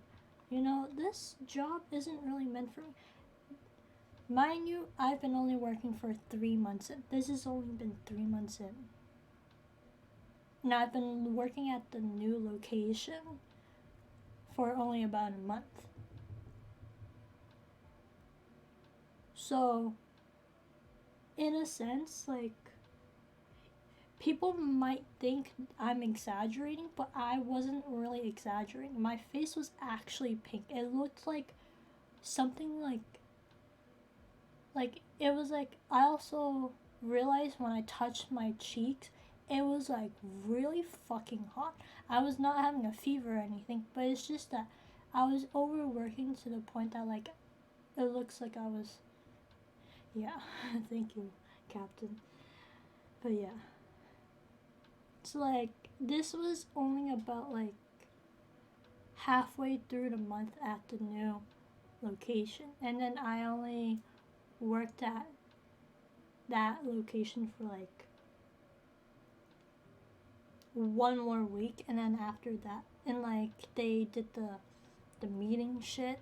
this job isn't really meant for me. Mind you, I've been only working for 3 months in. This has only been 3 months in. And I've been working at the new location for only about a month. So, in a sense, like, people might think I'm exaggerating, but I wasn't really exaggerating. My face was actually pink. It looked like something like it was like, I also realized when I touched my cheeks, it was like really fucking hot. I was not having a fever or anything, but it's just that I was overworking to the point that like it looks like I was, yeah. Thank you, Captain. But yeah, it's like this was only about like halfway through the month at the new location, and then I only worked at that location for like 1 more week, and then after that, and like they did the meeting shit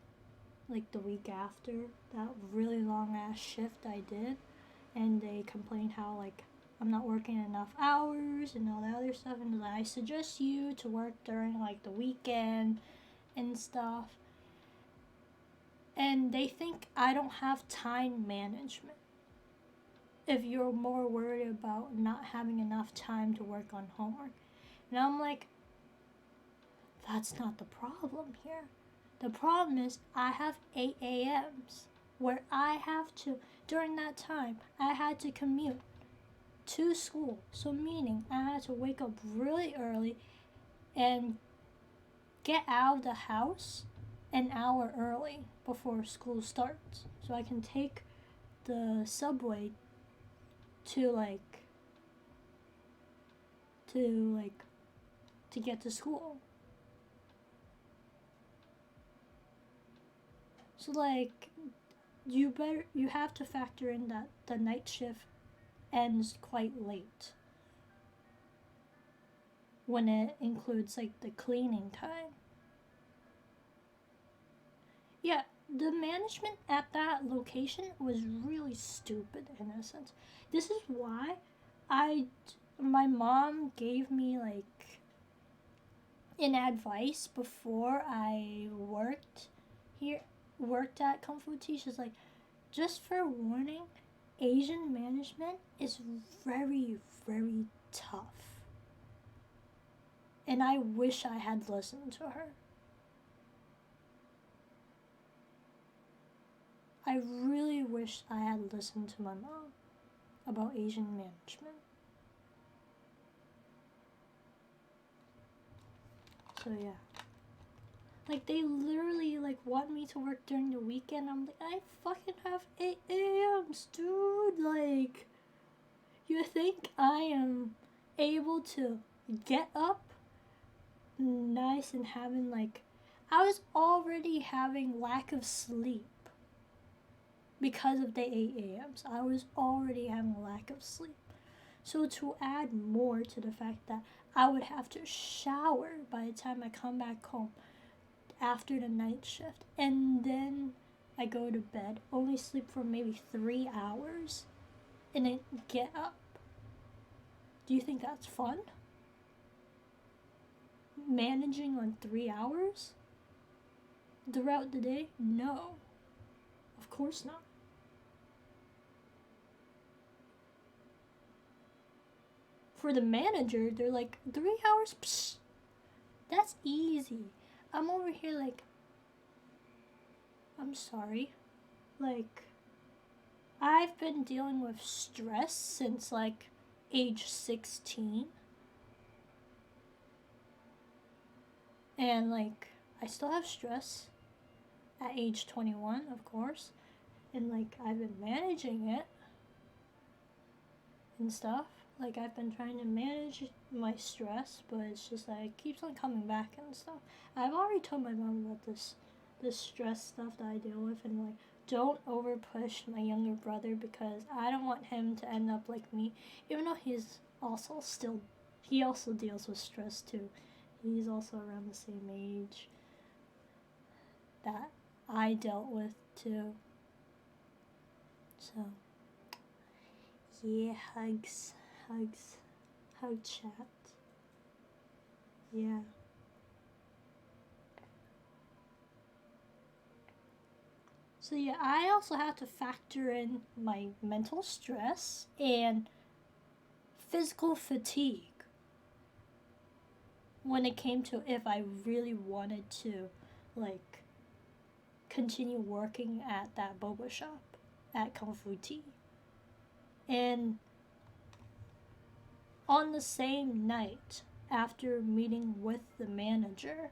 like the week after that really long ass shift I did, and they complained how like I'm not working enough hours and all that other stuff, and like, I suggest you to work during like the weekend and stuff. And they think I don't have time management. If you're more worried about not having enough time to work on homework. And I'm like, that's not the problem here. The problem is I have 8 a.m.s where I have to, during that time, I had to commute to school. So meaning I had to wake up really early and get out of the house an hour early before school starts. So I can take the subway to get to school. So like you have to factor in that the night shift ends quite late when it includes like the cleaning time. Yeah, the management at that location was really stupid in a sense. This is why my mom gave me like an advice before I worked at Kung Fu Tea. She's like, just for warning, Asian management is very, very tough. And I wish I had listened to her. I really wish I had listened to my mom about Asian management. So yeah. Like, they literally like want me to work during the weekend. I'm like, I fucking have 8 a.m.s, dude. Like, you think I am able to get up nice and having like, I was already having lack of sleep because of the 8 a.m.s. I was already having a lack of sleep. So to add more to the fact that I would have to shower by the time I come back home after the night shift, and then I go to bed, only sleep for maybe 3 hours, and then get up. Do you think that's fun? Managing on 3 hours throughout the day? No, of course not. For the manager, they're like, 3 hours? Psh, that's easy. I'm over here like, I'm sorry. Like, I've been dealing with stress since like age 16. And like, I still have stress at age 21, of course. And like, I've been managing it and stuff. Like, I've been trying to manage my stress, but it's just like, it keeps on coming back and stuff. I've already told my mom about this stress stuff that I deal with, and like, don't over push my younger brother, because I don't want him to end up like me, even though he also deals with stress too. He's also around the same age that I dealt with too. So, yeah, hugs, hug chat. Yeah. So yeah, I also have to factor in my mental stress and physical fatigue when it came to if I really wanted to, like, continue working at that boba shop at Kung Fu Tea. And on the same night, after meeting with the manager,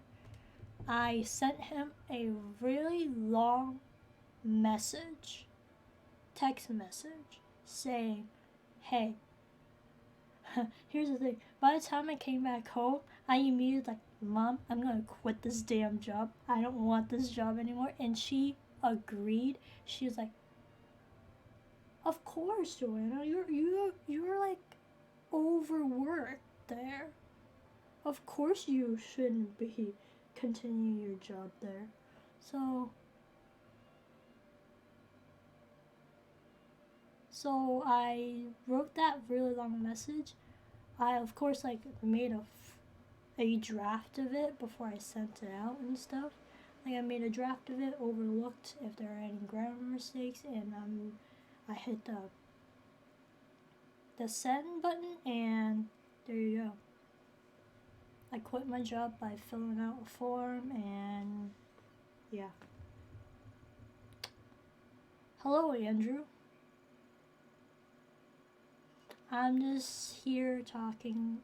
I sent him a really long text message, saying, hey, here's the thing. By the time I came back home, I immediately like, Mom, I'm gonna quit this damn job. I don't want this job anymore. And she agreed. She was like, of course, Joanna, you're like overworked there. Of course you shouldn't be continuing your job there. So I wrote that really long message. I of course like made a draft of it before I sent it out and stuff. Like, I made a draft of it, overlooked if there are any grammar mistakes, and I hit the send button, and there you go. I quit my job by filling out a form, and yeah. Hello, Andrew. I'm just here telling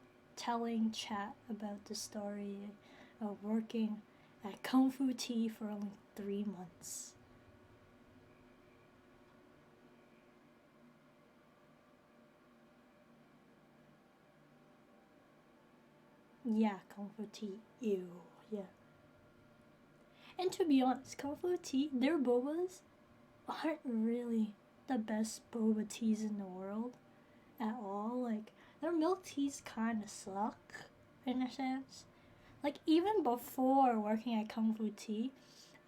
chat about the story of working at Kung Fu Tea for only 3 months. Yeah, Kung Fu Tea. Ew. Yeah. And to be honest, Kung Fu Tea, their bobas aren't really the best boba teas in the world at all. Like, their milk teas kind of suck in a sense. Like, even before working at Kung Fu Tea,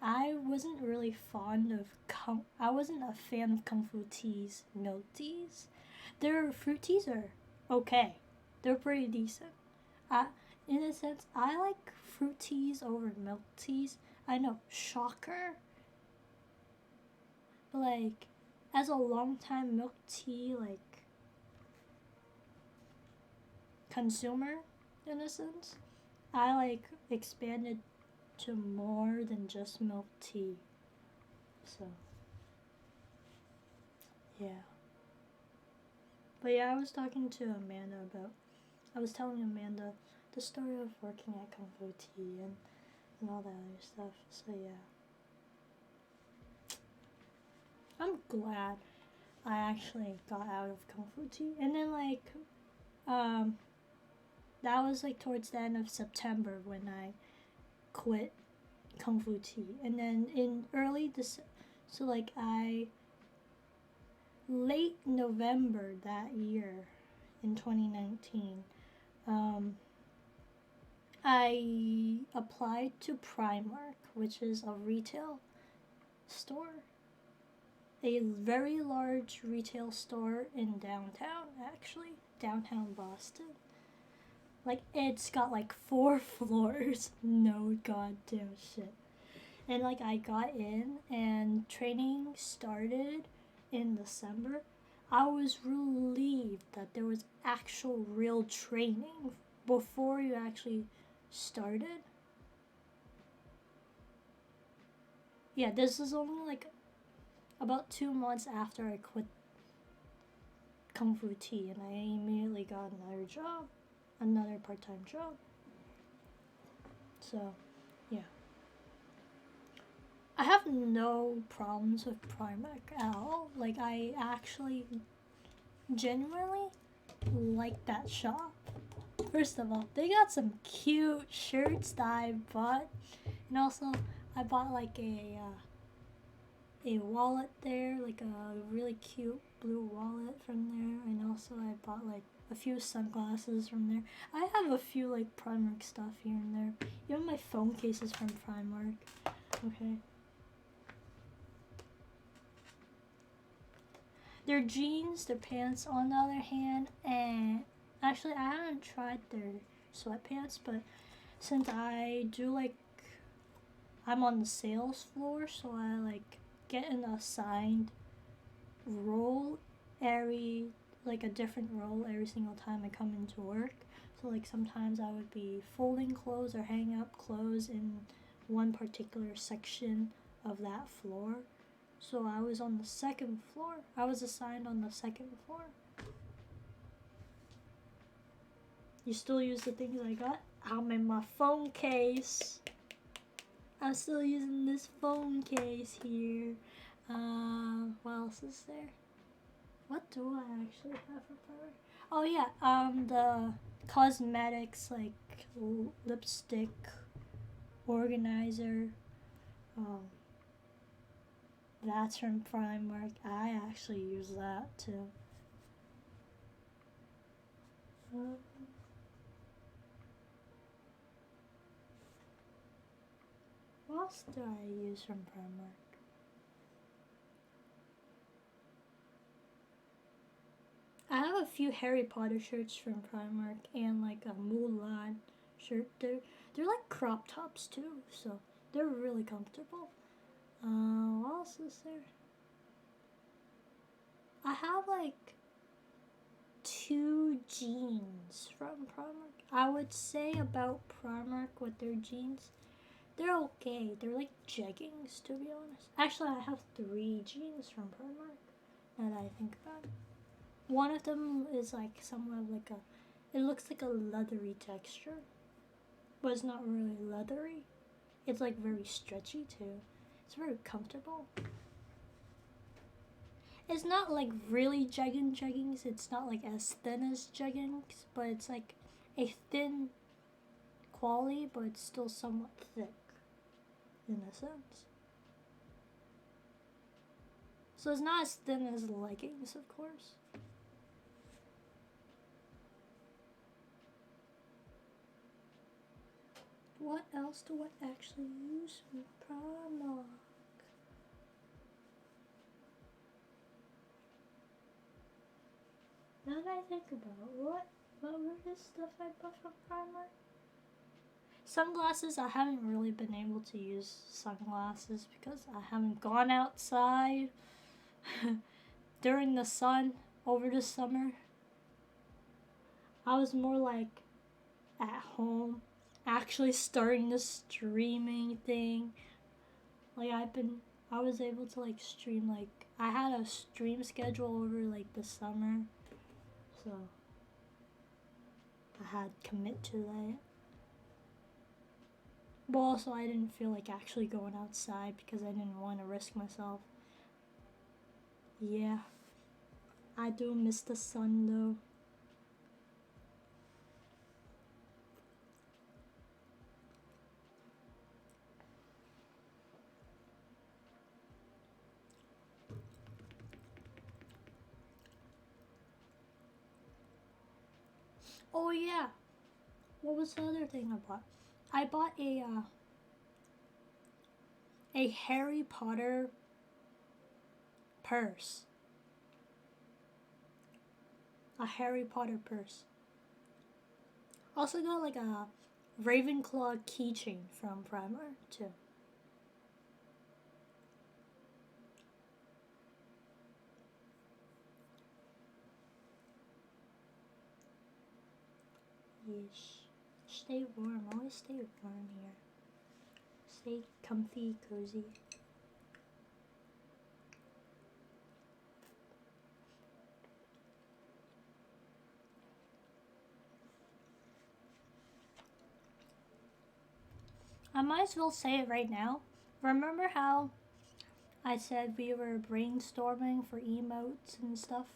I wasn't really fond of I wasn't a fan of Kung Fu Tea's milk teas. Their fruit teas are okay. They're pretty decent. In a sense, I like fruit teas over milk teas. I know, shocker. But like, as a long time milk tea like consumer, in a sense, I like expanded to more than just milk tea. So yeah. But yeah, I was telling Amanda the story of working at Kung Fu Tea and all that other stuff. So yeah. I'm glad I actually got out of Kung Fu Tea. And then like, that was like towards the end of September when I quit Kung Fu Tea. And then in late November that year in 2019, I applied to Primark, which is a retail store. A very large retail store in downtown, actually. Downtown Boston. Like, it's got like 4 floors. No goddamn shit. And like, I got in and training started in December. I was relieved that there was actual real training before you actually started. Yeah, this is only like about 2 months after I quit Kung Fu Tea, and I immediately got another job, another part-time job. So, yeah. I have no problems with Primark at all. Like, I actually genuinely like that shop. First of all, they got some cute shirts that I bought, and also I bought like a wallet there, like a really cute blue wallet from there, and also I bought like a few sunglasses from there. I have a few like Primark stuff here and there. Even my phone case is from Primark. Okay. Their jeans, their pants, on the other hand, and actually I haven't tried their sweatpants, but since I do like, I'm on the sales floor, so I like get an assigned role like a different role every single time I come into work. So like sometimes I would be folding clothes or hanging up clothes in one particular section of that floor. So I was on the second floor. I was assigned on the second floor. You still use the things I got? I'm in my phone case. I'm still using this phone case here. What else is there? What do I actually have for Primark? Oh yeah, the cosmetics like lipstick organizer. That's from Primark. I actually use that too. What else do I use from Primark? I have a few Harry Potter shirts from Primark and like a Mulan shirt. They're like crop tops too, so they're really comfortable. What else is there? I have like 2 jeans from Primark. I would say about Primark with their jeans, they're okay. They're like jeggings, to be honest. Actually, I have 3 jeans from Primark, now that I think about it. One of them is like somewhat like it looks like a leathery texture, but it's not really leathery. It's like very stretchy too. It's very comfortable. It's not like really jeggings. It's not like as thin as jeggings, but it's like a thin quality, but it's still somewhat thick in a sense. So it's not as thin as leggings, of course. What else do I actually use from Primark? Now that I think about what were the stuff I bought from Primark? Sunglasses, I haven't really been able to use sunglasses because I haven't gone outside during the sun over the summer. I was more like at home, actually starting the streaming thing. Like I was able to like stream, like I had a stream schedule over like the summer, so I had to commit to that. But also I didn't feel like actually going outside because I didn't want to risk myself. Yeah, I do miss the sun though. Oh yeah, What was the other thing I bought? I bought a Harry Potter purse. A Harry Potter purse. Also got like a Ravenclaw keychain from Primark too. Yes. Stay warm. Always stay warm here. Stay comfy, cozy. I might as well say it right now. Remember how I said we were brainstorming for emotes and stuff?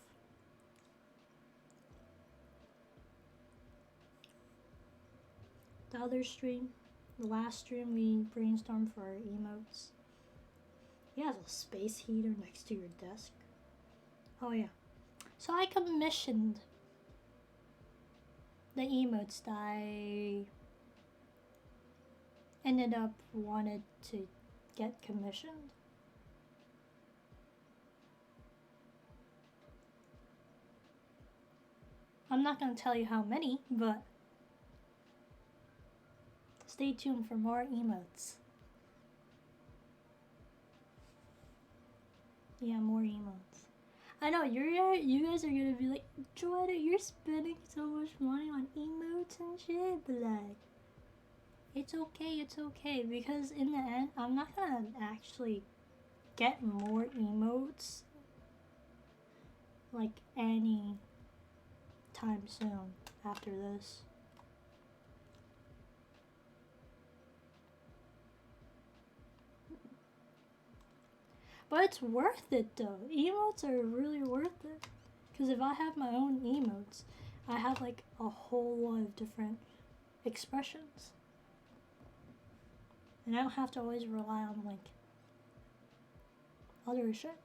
The other stream, the last stream, we brainstormed for our emotes. He has a space heater next to your desk. Oh yeah. So I commissioned the emotes that I ended up wanted to get commissioned. I'm not gonna tell you how many, but stay tuned for more emotes. Yeah, more emotes. I know you guys are gonna be like, Joanna, you're spending so much money on emotes and shit, but like, it's okay, because in the end, I'm not gonna actually get more emotes like any time soon after this. But it's worth it though. Emotes are really worth it. Because if I have my own emotes, I have like a whole lot of different expressions. And I don't have to always rely on like other shit.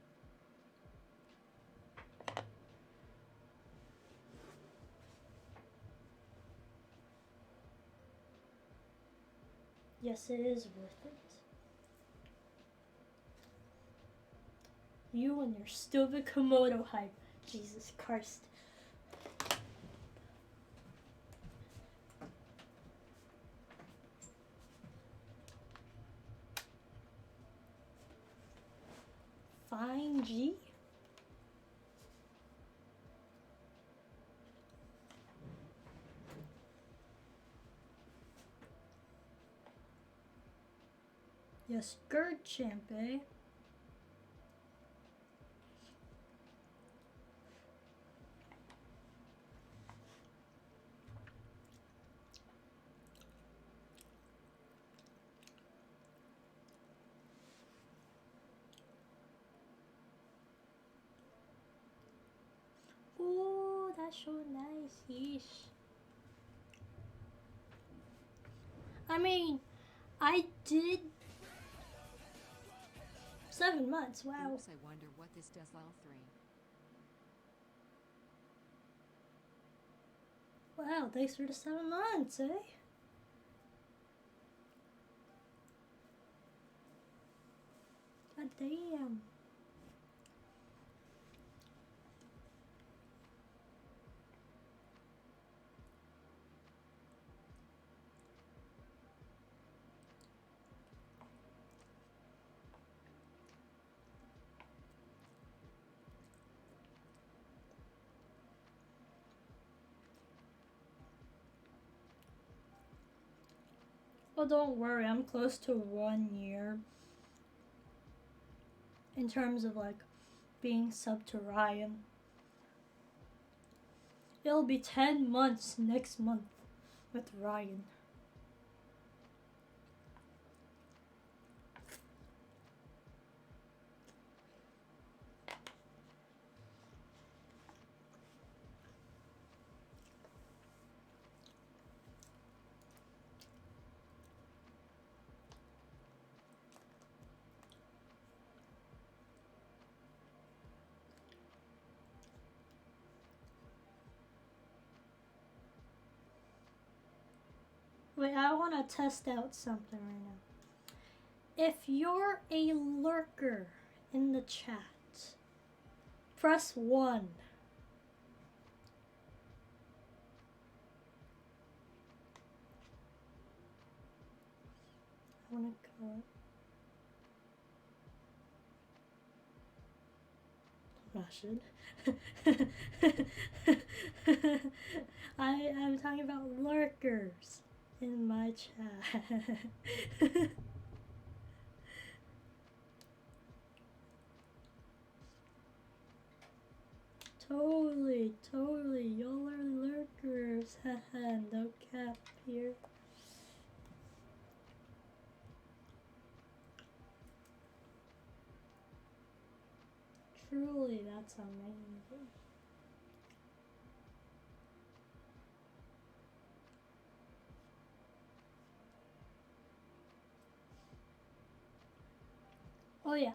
Yes, it is worth it. You and your stupid Komodo hype. Jesus Christ. Fine G? Yes, Gerd Champ, eh? Oh, that's so nice. Yeesh. I mean, I did 7 months. Wow. Oops, I wonder what this does level 3. Wow, thanks for the 7 months, eh? God damn. Oh, don't worry, I'm close to 1 year in terms of like being sub to Ryan. It'll be 10 months next month with Ryan. Wait, I want to test out something right now. If you're a lurker in the chat, press 1. I want to go. Russian. I'm talking about lurkers in my chat. Totally, y'all are lurkers. Haha, no cap here. Truly, that's amazing. Oh yeah,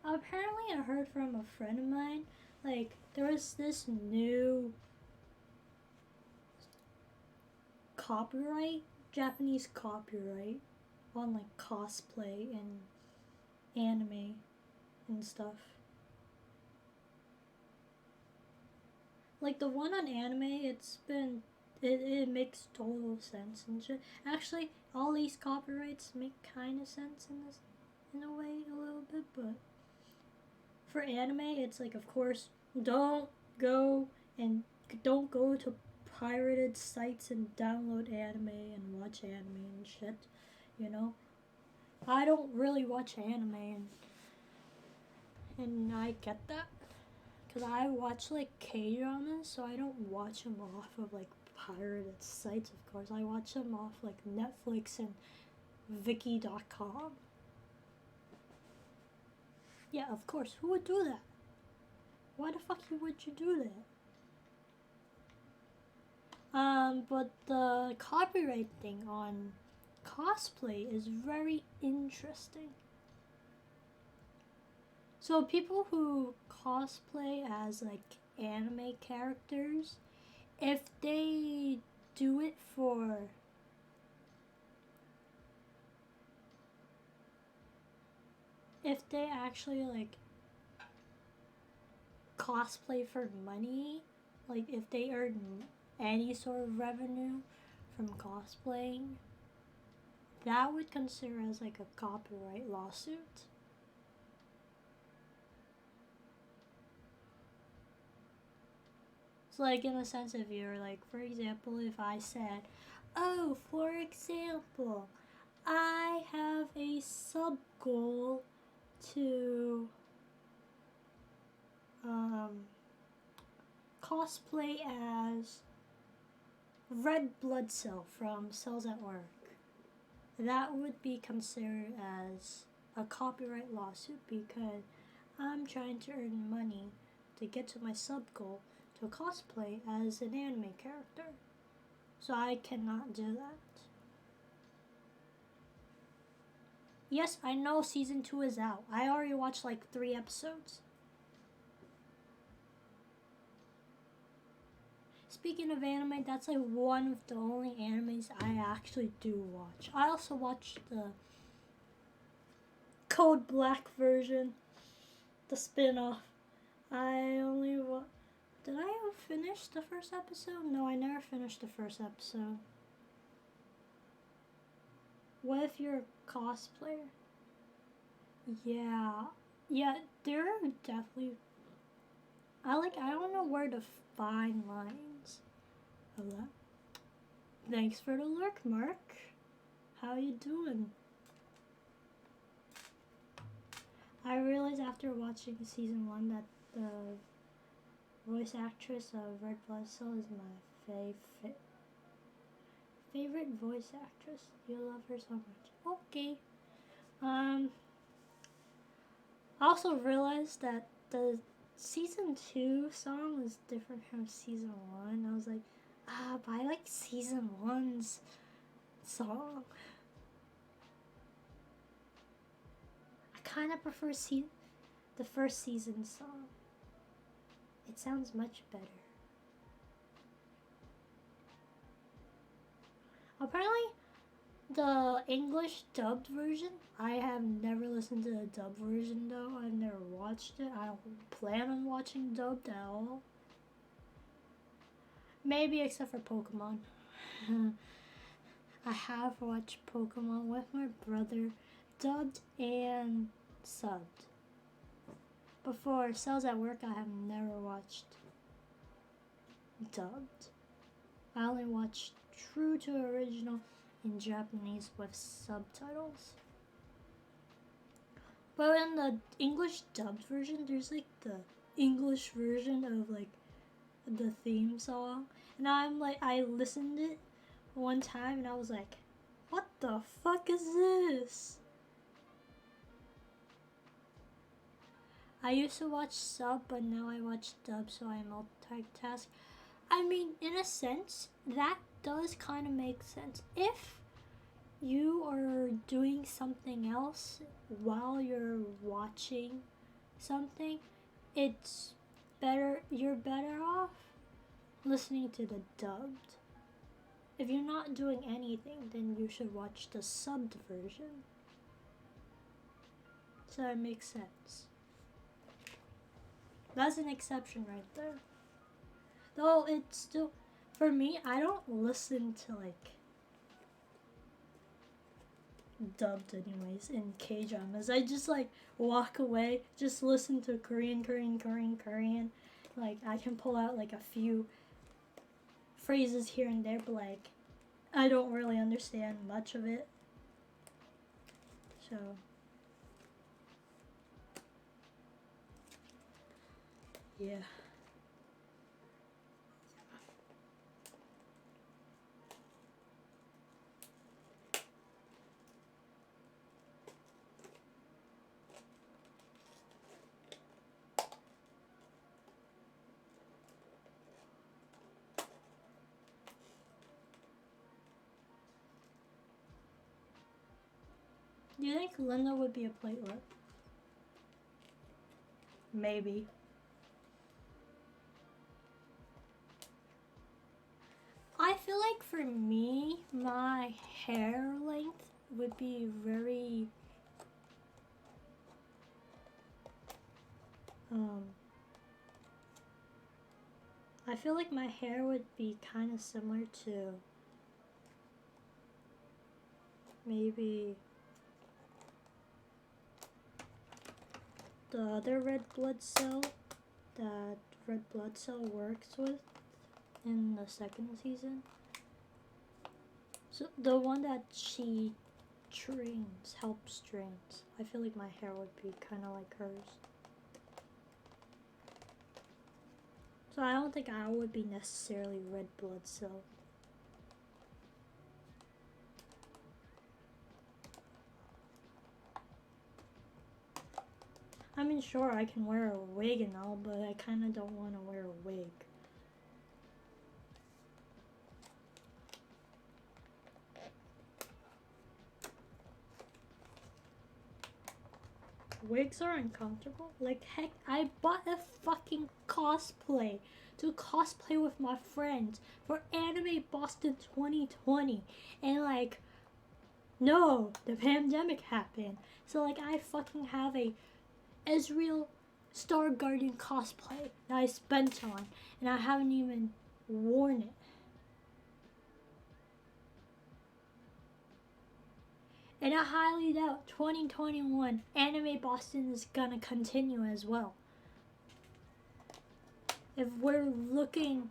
apparently I heard from a friend of mine, like, there was this new copyright, Japanese copyright, on like cosplay and anime and stuff. Like the one on anime, it makes total sense and shit. Actually, all these copyrights make kind of sense in a way, a little bit, but for anime, it's like, of course, don't go to pirated sites and download anime and watch anime and shit, you know? I don't really watch anime, and I get that. Because I watch like K-dramas, so I don't watch them off of like pirated sites, of course. I watch them off like Netflix and Viki.com. Yeah, of course. Who would do that? Why the fuck would you do that? But the copyright thing on cosplay is very interesting. So people who cosplay as like anime characters, if they do it for if they actually like cosplay for money, like if they earn any sort of revenue from cosplaying, that would consider as like a copyright lawsuit. So like in a sense, if you're like, for example, if I said, oh, for example, I have a sub goal to cosplay as Red Blood Cell from Cells at Work, that would be considered as a copyright lawsuit because I'm trying to earn money to get to my sub goal to cosplay as an anime character. So I cannot do that. Yes, I know season 2 is out. I already watched like 3 episodes. Speaking of anime, that's like one of the only animes I actually do watch. I also watched the Code Black version, the spin-off. Did I finish the first episode? No, I never finished the first episode. What if you're a cosplayer? Yeah, there are definitely. I don't know where to find lines of that. Thanks for the lurk, Mark. How you doing? I realized after watching season 1 that the voice actress of Red Blood Cell is my favorite voice actress. You love her so much. Okay. I also realized that the season 2 song was different from season 1. I was like, but I like season 1's song. I kind of prefer the first season song. It sounds much better. Apparently, the English dubbed version, I have never listened to the dubbed version though. I've never watched it. I don't plan on watching dubbed at all. Maybe except for Pokemon. I have watched Pokemon with my brother, dubbed and subbed. Before Cells at Work, I have never watched dubbed. I only watched true to original in Japanese with subtitles. But in the English dubbed version, there's like the English version of like the theme song. And I'm like, I listened it one time and I was like, what the fuck is this? I used to watch sub, but now I watch dub, so I multitask. I mean, in a sense, that does kind of make sense. If you are doing something else while you're watching something, it's better, you're better off listening to the dubbed. If you're not doing anything, then you should watch the subbed version. So that makes sense. That's an exception right there. Though it's still, for me, I don't listen to like dubbed anyways in K-dramas. I just like walk away, just listen to Korean. Like I can pull out like a few phrases here and there, but like I don't really understand much of it. So yeah. Do you think Linda would be a platelet? Maybe. I feel like for me, my hair length would be very I feel like my hair would be kind of similar to maybe the other red blood cell that red blood cell works with in the second season. So the one that she helps trains. I feel like my hair would be kind of like hers. So I don't think I would be necessarily red blood cell. I mean, sure, I can wear a wig and all, but I kind of don't want to wear a wig. Wigs are uncomfortable. Like, heck, I bought a fucking cosplay to cosplay with my friends for Anime Boston 2020. And, like, no, the pandemic happened. So, like, I fucking have a Ezreal Star Guardian cosplay that I spent on. And I haven't even worn it. And I highly doubt 2021 Anime Boston is gonna continue as well. If we're looking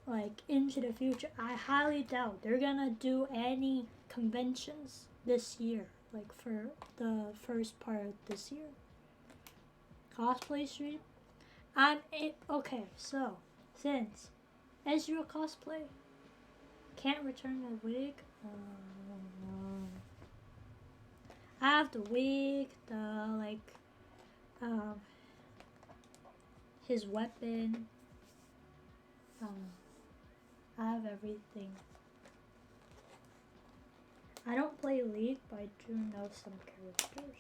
like into the future, I highly doubt they're gonna do any conventions this year, like for the first part of this year. Cosplay stream? Okay, so since Ezreal cosplay can't return the wig, I have the wig, the like, his weapon. I have everything. I don't play League, but I do know some characters.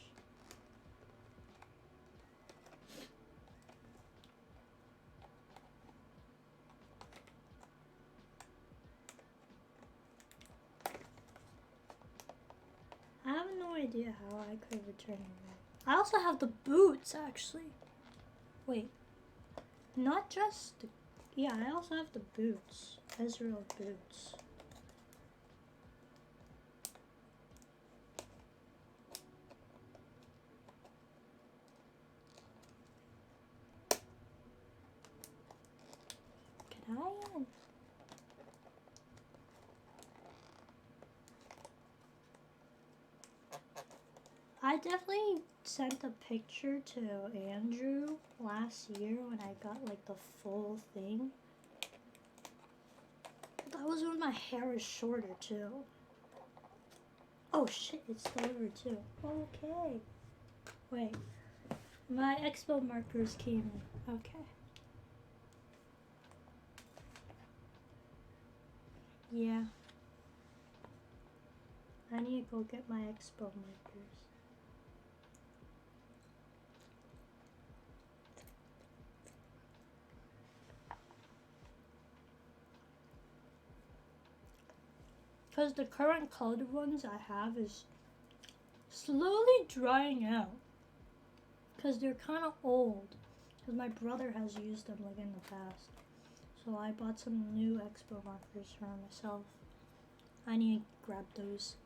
idea how I could return it. I also have the boots, actually. Wait. Not just the... Yeah, I also have the boots. Ezreal boots. Can I... I definitely sent a picture to Andrew last year when I got like the full thing. That was when my hair was shorter too. Oh shit, it's delivered too. Okay. Wait. My expo markers came in. Okay. Yeah. I need to go get my expo markers. Because the current colored ones I have is slowly drying out. Because they're kind of old. Because my brother has used them like in the past. So I bought some new expo markers for myself. I need to grab those.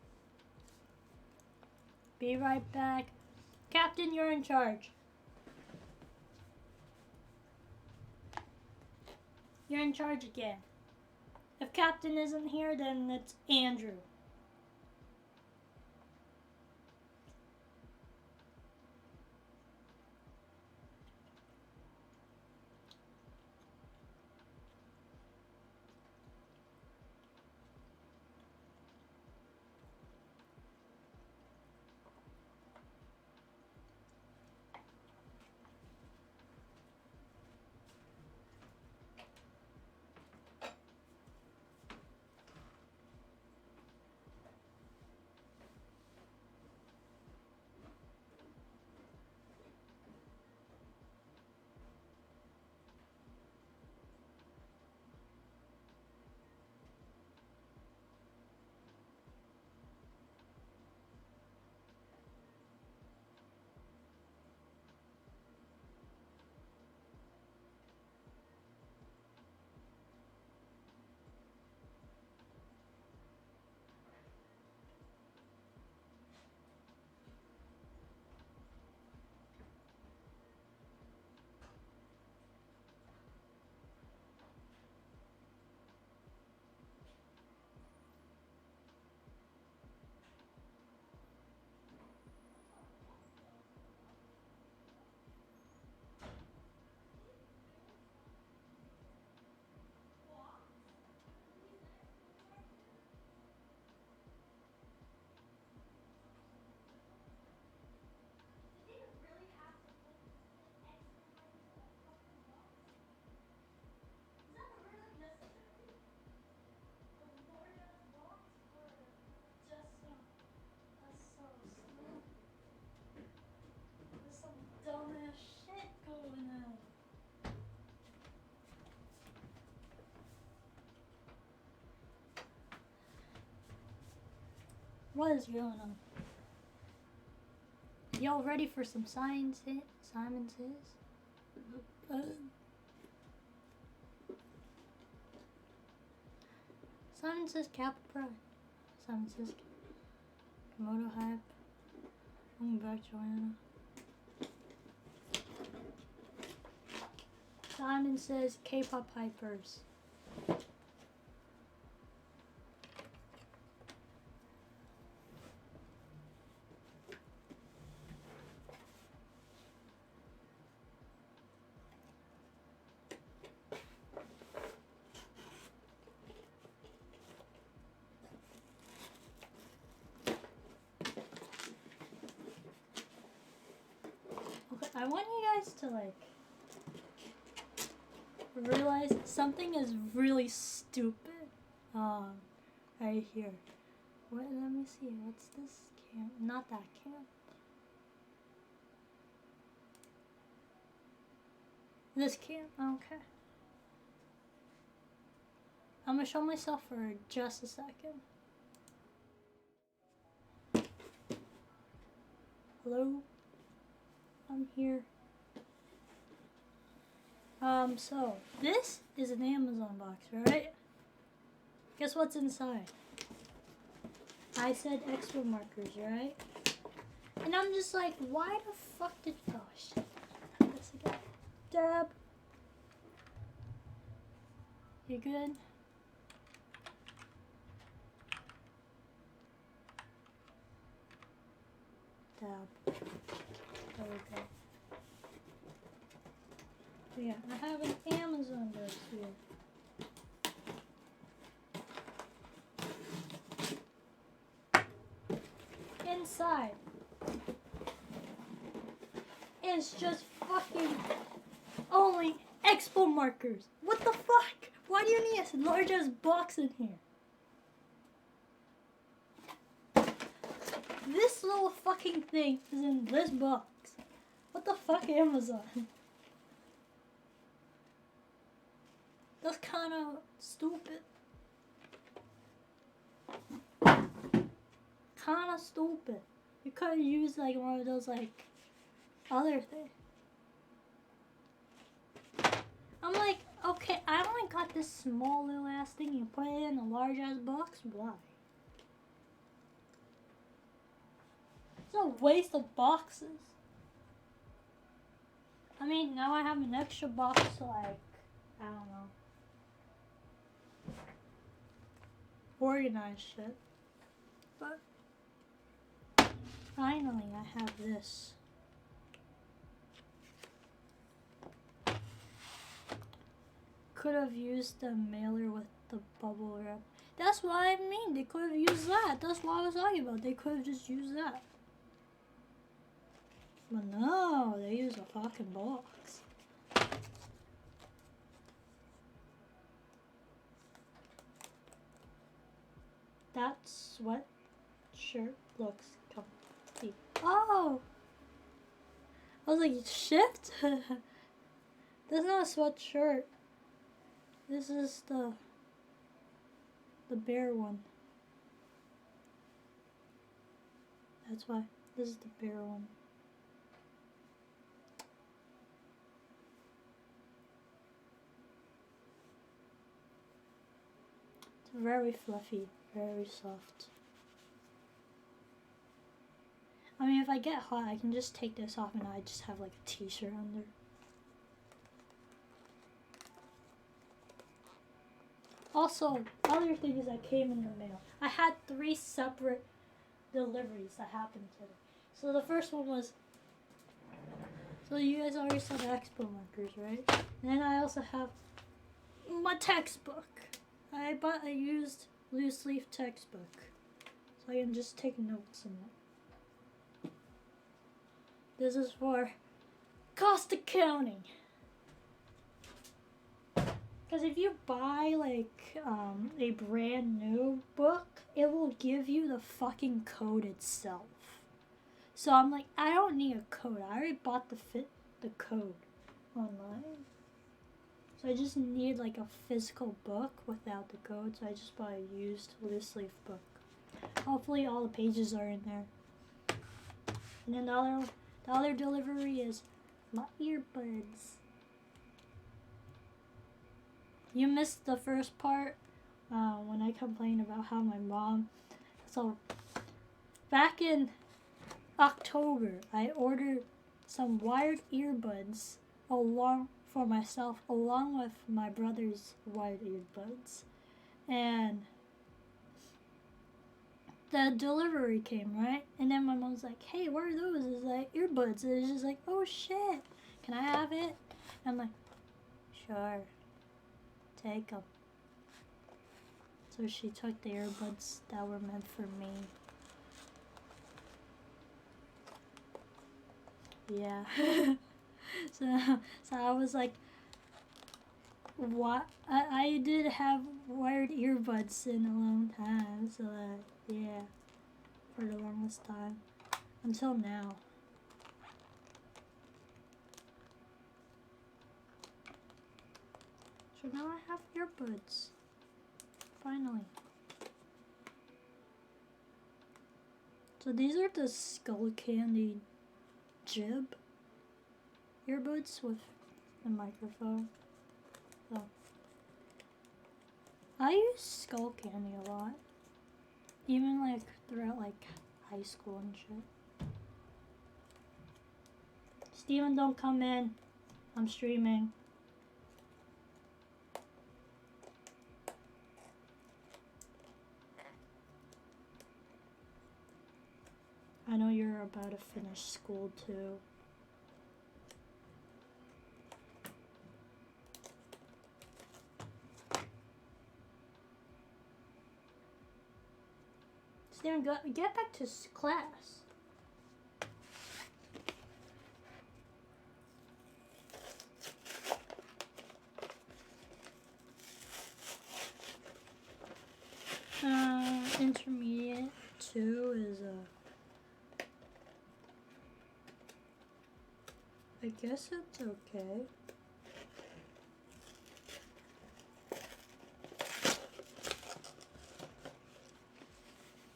Be right back. Captain, you're in charge. You're in charge again. If Captain isn't here, then it's Andrew. What is going on? Y'all ready for some Simon Says? Simon Says Kappa Pride. Simon Says Komodo Hype. Welcome back, Joanna. Simon Says K-pop hypers. I want you guys to like realize something is really stupid. Right here. What? Let me see. What's this camp? Not that camp. This camp. Okay. I'm gonna show myself for just a second. Hello? I'm here. So this is an Amazon box, right? Guess what's inside? I said expo markers, right? And I'm just like, why the fuck did, oh shit. This again. Dab. You good? Dab. There we go. So yeah, I have an Amazon box here. Inside is just fucking only expo markers. What the fuck? Why do you need a large ass box in here? This little fucking thing is in this box. What the fuck, Amazon? That's kind of stupid. Kind of stupid. You could have used like one of those like other things. I'm like, okay, I only got this small little ass thing. You put it in a large ass box. Why? It's a waste of boxes. I mean, now I have an extra box to like, I don't know, organize shit. But finally, I have this. Could have used the mailer with the bubble wrap. That's what I mean. They could have used that. That's what I was talking about. They could have just used that. But no, they use a fucking box. That sweatshirt looks comfy. Oh! I was like, shift? That's not a sweatshirt. This is the bear one. That's why. This is the bear one. It's very fluffy, very soft. I mean, if I get hot, I can just take this off and I just have like a t-shirt under. Also, other things that came in the mail. I had 3 separate deliveries that happened today. So the first one was, so you guys already saw the expo markers, right? And then I also have my textbook. I bought a used loose leaf textbook, so I can just take notes in it. This is for cost accounting. Because if you buy like a brand new book, it will give you the fucking code itself. So I'm like, I don't need a code. I already bought the code online. So I just need like a physical book without the code. So I just bought a used loose leaf book. Hopefully all the pages are in there. And then the other delivery is my earbuds. You missed the first part when I complained about how my mom. So back in October, I ordered some wired earbuds for myself along with my brother's wired earbuds. And the delivery came, right? And then my mom's like, hey, what are those? It's like earbuds. And it's just like, oh shit, can I have it? And I'm like, sure. Take them. So she took the earbuds that were meant for me. Yeah. so I was like, what? I did have wired earbuds in a long time. So yeah, for the longest time. Until now. So now I have earbuds. Finally. So these are the Skull Candy Jib earbuds with the microphone. So I use Skull Candy a lot, even like throughout like high school and shit. Steven, don't come in. I'm streaming. I know you're about to finish school too. Steven, get back to class. Intermediate 2 is I guess it's okay.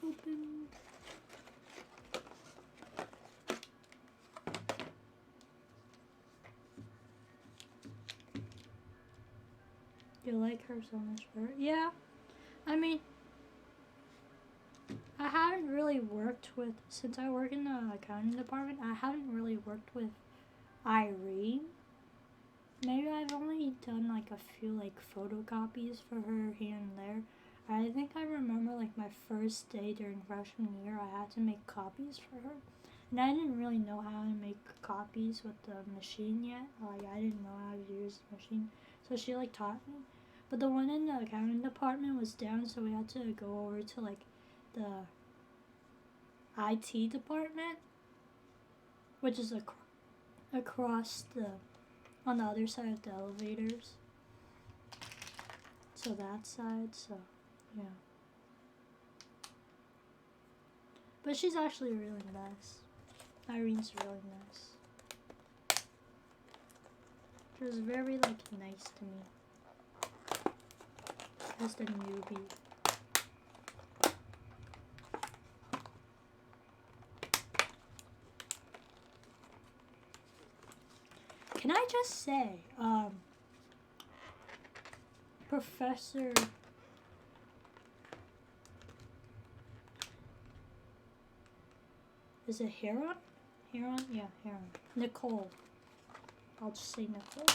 Open. You like her so much better? Yeah. I mean, I haven't really worked with, since I work in the accounting department, I haven't really worked with Irene. Maybe I've only done like a few like photocopies for her here and there. I think I remember like my first day during freshman year, I had to make copies for her. And I didn't really know how to make copies with the machine yet. Like I didn't know how to use the machine. So she like taught me. But the one in the accounting department was down, so we had to go over to like the IT department, which is across on the other side of the elevators. So that side, so yeah. But she's actually really nice. Irene's really nice. She was very like nice to me as the newbie. Can I just say, Professor is it Heron? Heron? Yeah, Heron. Nicole. I'll just say Nicole.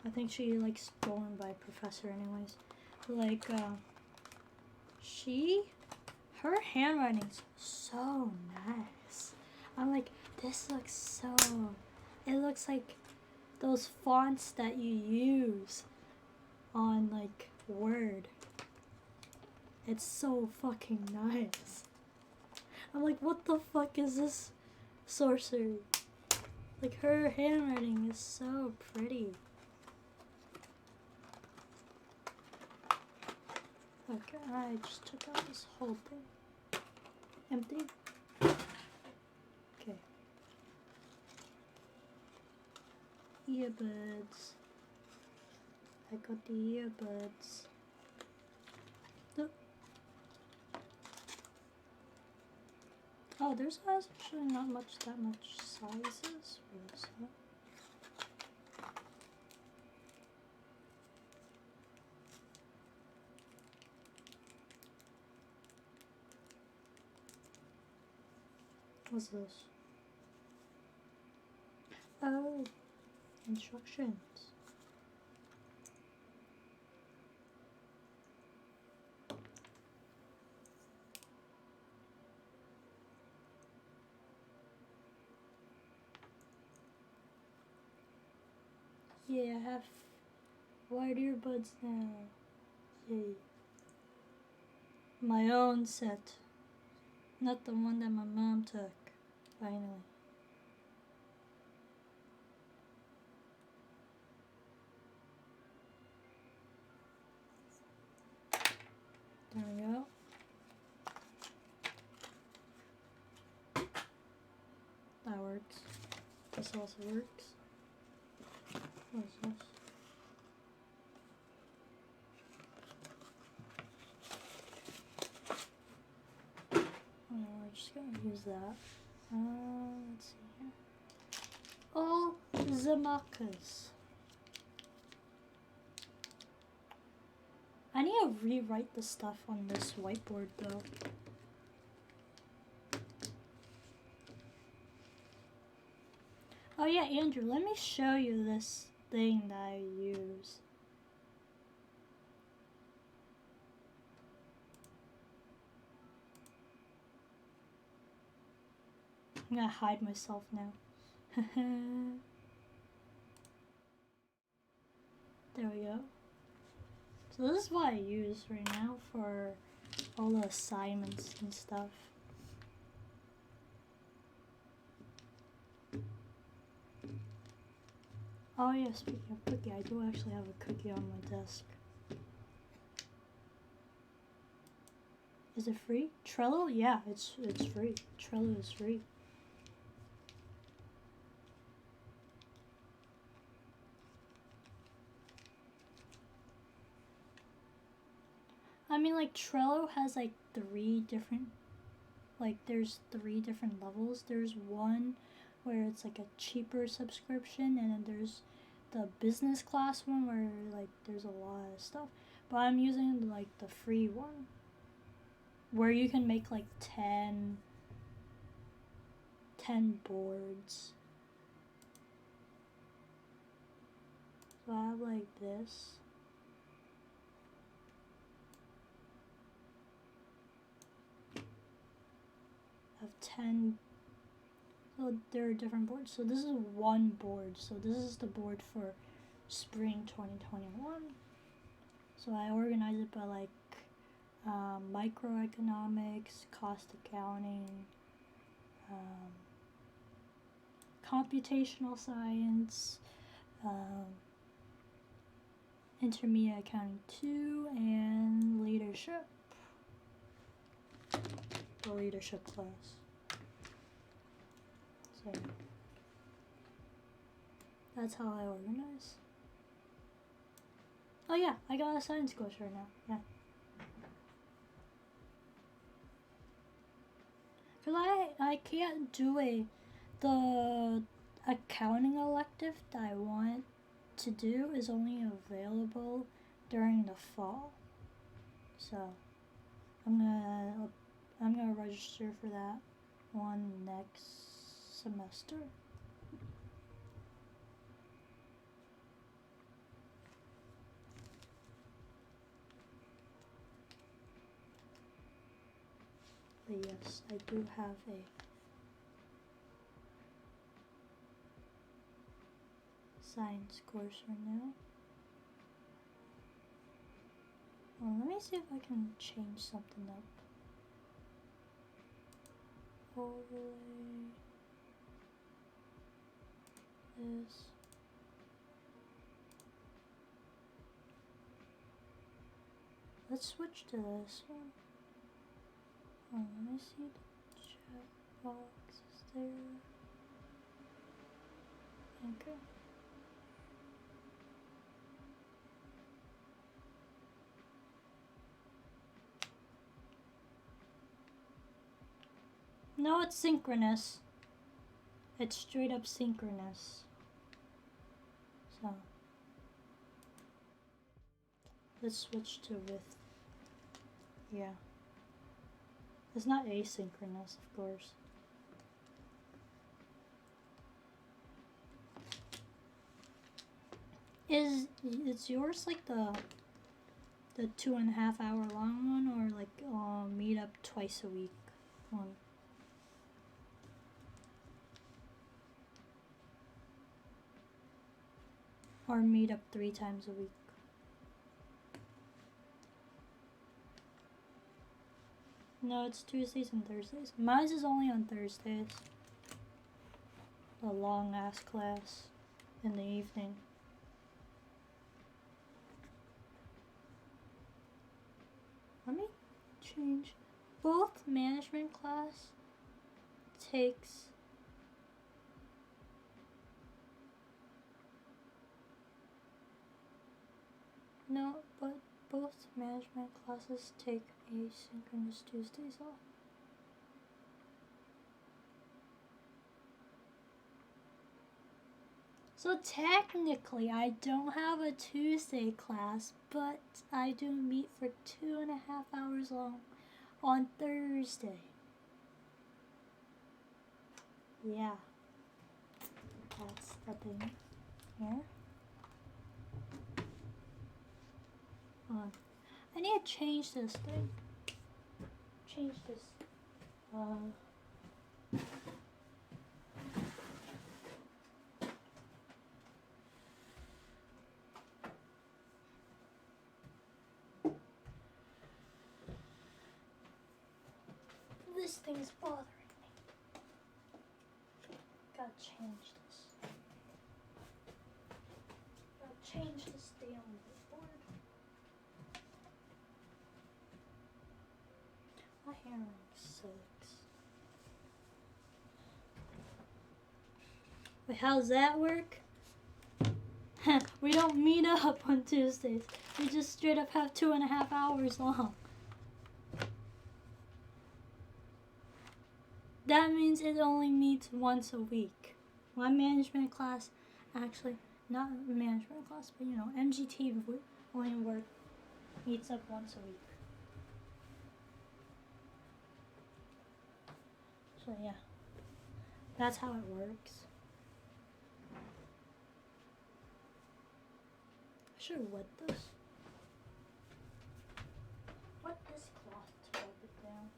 I think she likes going by Professor anyways. Like, her handwriting's so nice. I'm like, this looks so, it looks like those fonts that you use on like Word. It's so fucking nice. I'm like, what the fuck is this sorcery? Like, her handwriting is so pretty. Okay, I just took out this whole thing. Empty. Okay. Earbuds. I got the earbuds. Look. Oh, there's actually not that much sizes for this, huh? What's this? Oh, instructions. Yeah, I have wired earbuds now. Yay. My own set. Not the one that my mom took. Finally. There we go. That works. This also works. What is this? Oh, we're just gonna use that. Let's see here. All Zamakas. I need to rewrite the stuff on this whiteboard though. Oh yeah, Andrew, let me show you this thing that I use. I'm gonna hide myself now. There we go. So this is what I use right now for all the assignments and stuff. Oh yeah, speaking of cookie, I do actually have a cookie on my desk. Is it free? Trello? Yeah, it's free. Trello is free. I mean, like, Trello has like there's 3 different levels. There's one where it's like a cheaper subscription, and then there's the business class one where like there's a lot of stuff. But I'm using like the free one where you can make like 10 boards. So I have like this. I have 10. So there are different boards. So this is one board. So this is the board for spring 2021. So I organize it by like microeconomics, cost accounting, computational science, intermediate accounting 2, and leadership. The leadership class. So that's how I organize. Oh yeah, I got a science course right now. Yeah. Cause I can't do the accounting elective that I want to do is only available during the fall. So I'm gonna register for that one next semester. But yes, I do have a science course right now. Well, let me see if I can change something up. Overlay this. Let's switch to this one. Oh, let me see the chat box is there. Okay. No, it's synchronous. It's straight up synchronous. So let's switch to with. Yeah. It's not asynchronous, of course. Is yours like the 2.5 hour long one, or like meet up twice a week one? Or meet up 3 times a week? No, it's Tuesdays and Thursdays. Mine's is only on Thursdays. A long ass class in the evening. Let me change. Both management class takes no, but both management classes take asynchronous Tuesdays off. So technically, I don't have a Tuesday class, but I do meet for 2.5 hours long on Thursday. Yeah, that's the thing here. I need to change this thing. Change this. This thing's bothering me. Gotta change this. Gotta change this damn board. My hair sucks. Wait, how's that work? We don't meet up on Tuesdays. We just straight up have 2.5 hours long. That means it only meets once a week. My management class, actually, not management class, but you know, MGT only meets up once a week. So yeah, that's how it works. I should wet this. Wet this cloth to rub it down.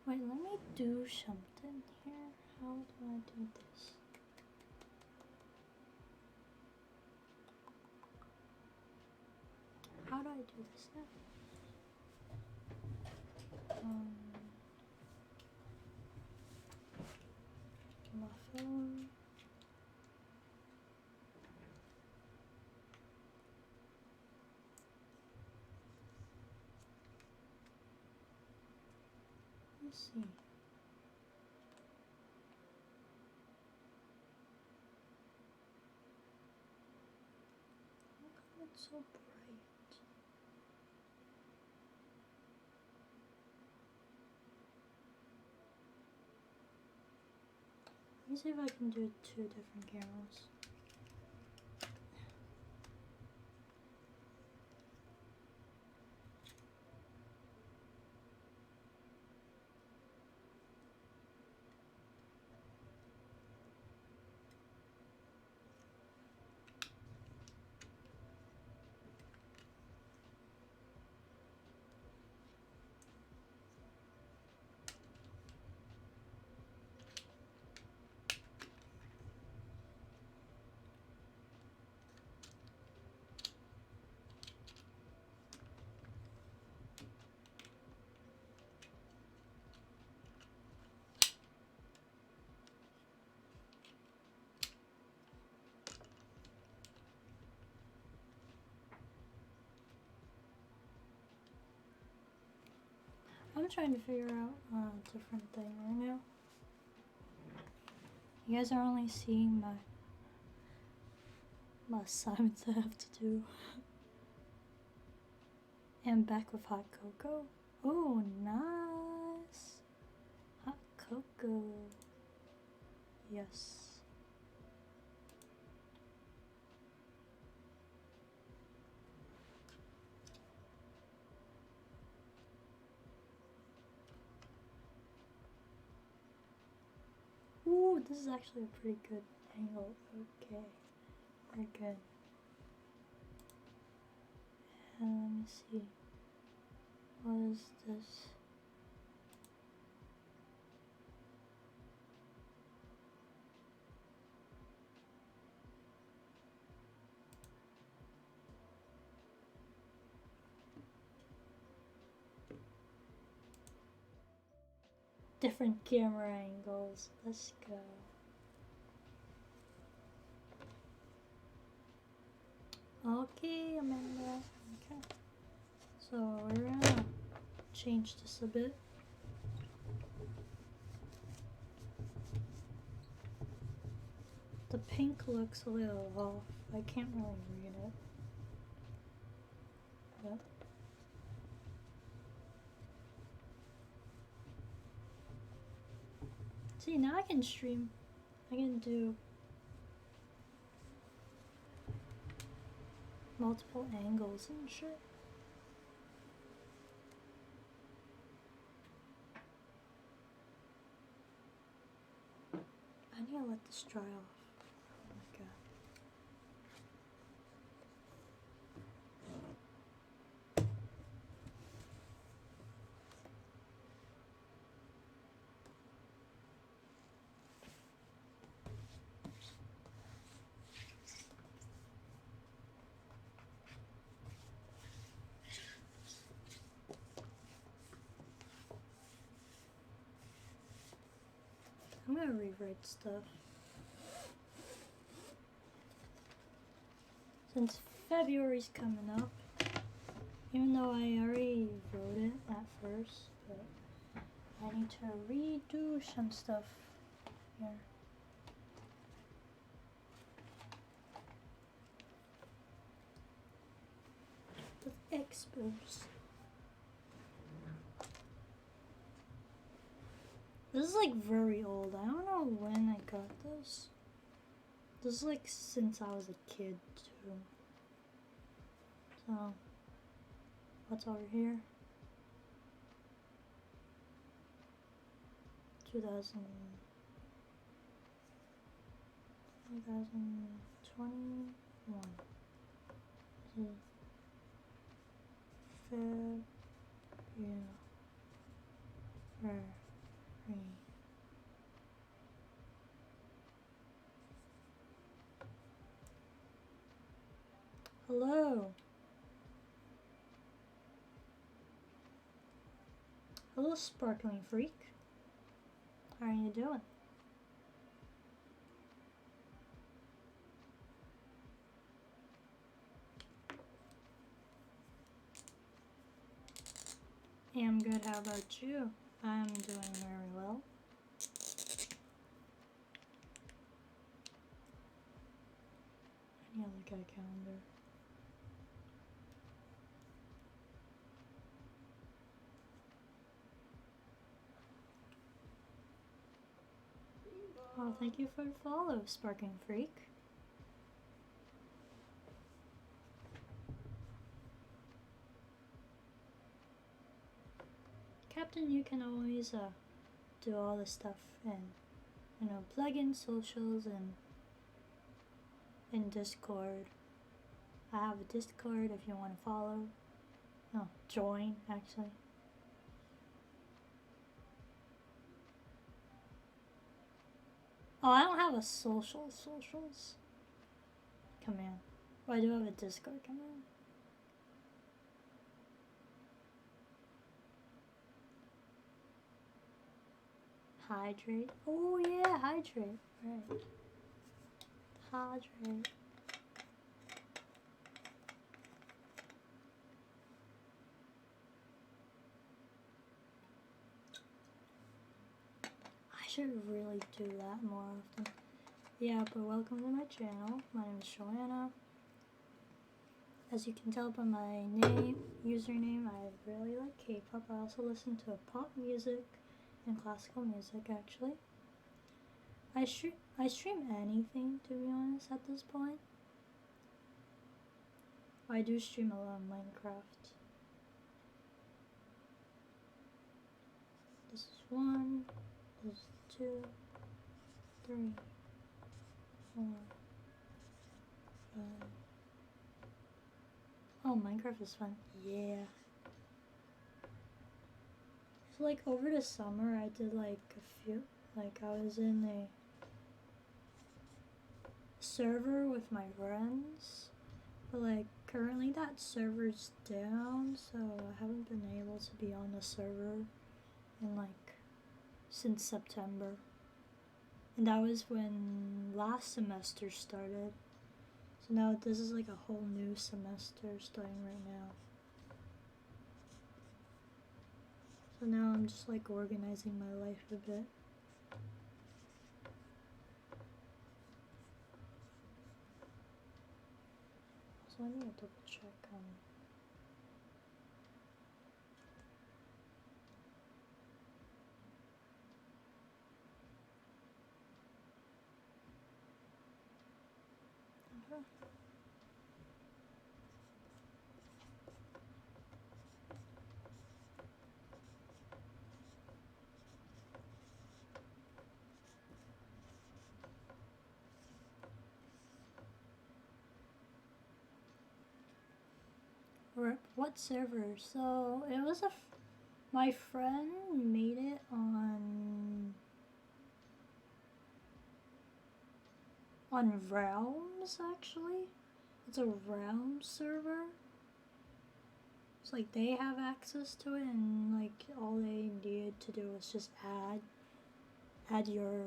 Wait, let me do something here. How do I do this? How do I do this now? My phone. Let's see. How come it's so bright? Let me see if I can do 2 different cameras. I'm trying to figure out a different thing right now. You guys are only seeing my assignments I have to do. And back with hot cocoa. Oh, nice. Hot cocoa. Yes. Ooh, this is actually a pretty good angle. Okay. Very good. And let me see. What is this? different camera angles. Let's go. Okay, Amanda. Okay. So we're gonna change this a bit. The pink looks a little off. I can't really read it. But see, now I can stream. I can do multiple angles and shit. I need to let this dry off. Oh my god. I'm gonna rewrite stuff. Since February's coming up, even though I already wrote it at first, but I need to redo some stuff here. With Expos. This is like very old. I don't know when I got this. This is like since I was a kid too. So, what's over here? 2021. This is February. Hello. Hello, sparkling freak. How are you doing? I'm good. How about you? I'm doing very well. I need to look at a calendar. Oh, thank you for the follow, Sparking Freak. Captain, you can always do all this stuff and plug in socials and in Discord. I have a Discord if you want to follow. No, join actually. Oh, I don't have a socials command. But I do have a Discord command. Hydrate. Oh yeah, hydrate. Right. Hydrate. I should really do that more often. Yeah, but welcome to my channel. My name is Joanna. As you can tell by my username, I really like K-pop. I also listen to pop music and classical music actually. I stream anything, to be honest, at this point. I do stream a lot of Minecraft. This is 1, this is 2, 3, 4, 5. Oh, Minecraft is fun. Yeah. So like over the summer I did like a few, like I was in a server with my friends, but like currently that server's down, so I haven't been able to be on the server in like since September. And that was when last semester started. So now this is like a whole new semester starting right now. So now I'm just like organizing my life a bit. So I need to double check on. What server? So it was my friend made it on Realms actually. It's a Realms server. It's like they have access to it, and like all they needed to do was just add your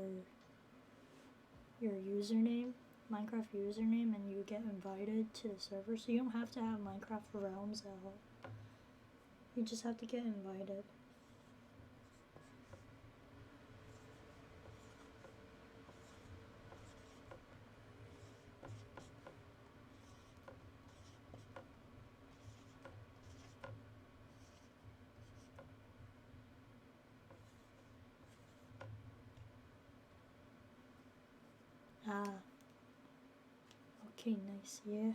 username, Minecraft username, and you get invited to the server. So you don't have to have Minecraft Realms out. You just have to get invited. Okay, nice, yeah.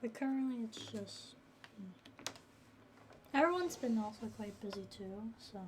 But currently it's just... Everyone's been also quite busy too, so...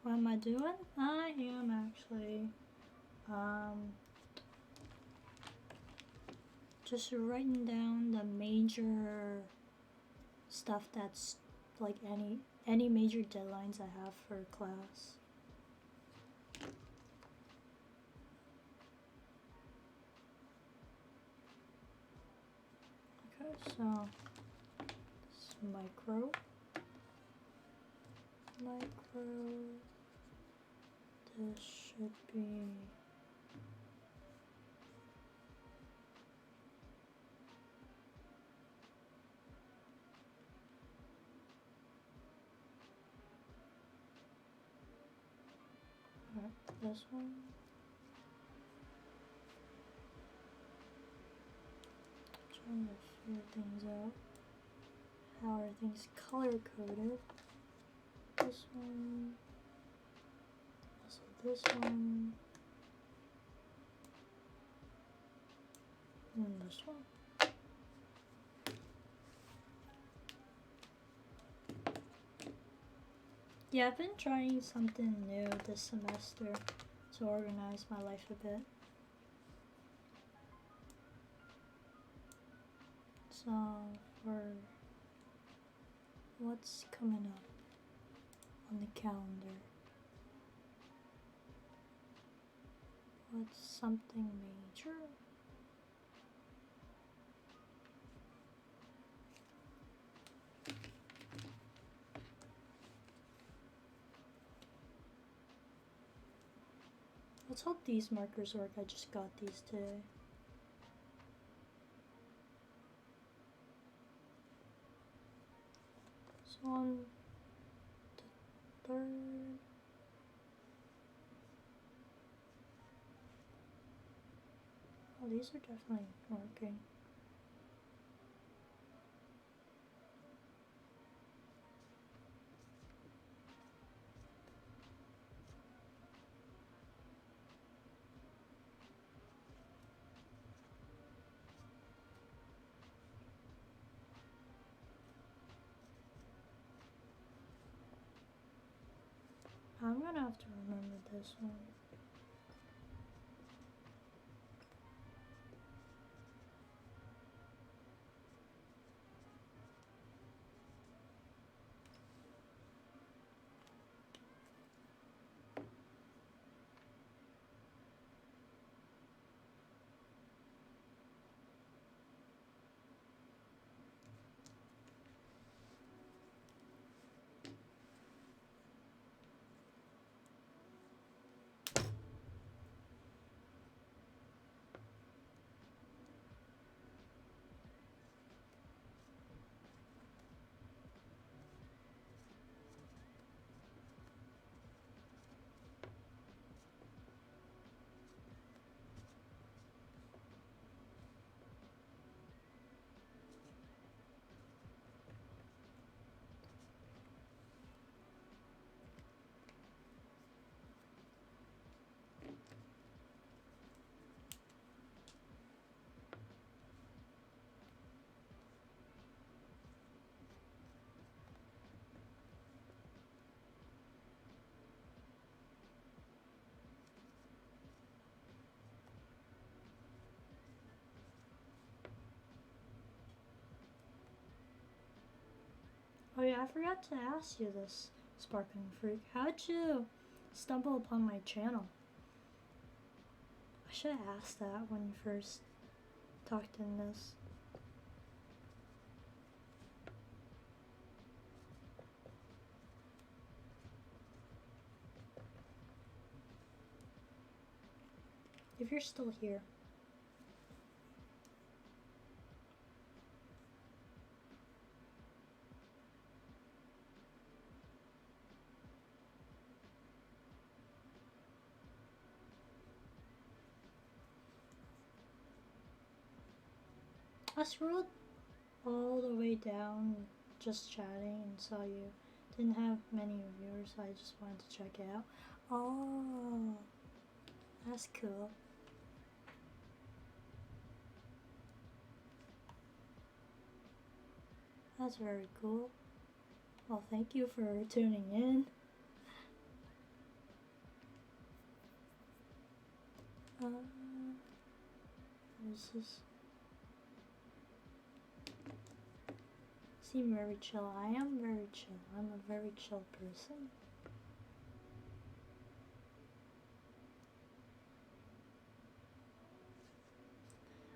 What am I doing? I am actually just writing down the major stuff that's like any major deadlines I have for class. Okay, so this micro. This should be this one. Trying to figure things out. How are things color coded? This one. Also this one. And this one. Yeah, I've been trying something new this semester to organize my life a bit. So, for what's coming up on the calendar? What's something major? Let's hope these markers work. I just got these today. So on the 3rd. Oh, these are definitely working. I'm gonna have to remember this one. Oh yeah, I forgot to ask you this, Sparkling Freak. How'd you stumble upon my channel? I should have asked that when you first talked in this. If you're still here. I scrolled all the way down just chatting and saw you didn't have many viewers, so I just wanted to check it out. Oh, that's cool. That's very cool. Well, thank you for tuning in. What is this? Seem very chill. I am very chill. I'm a very chill person.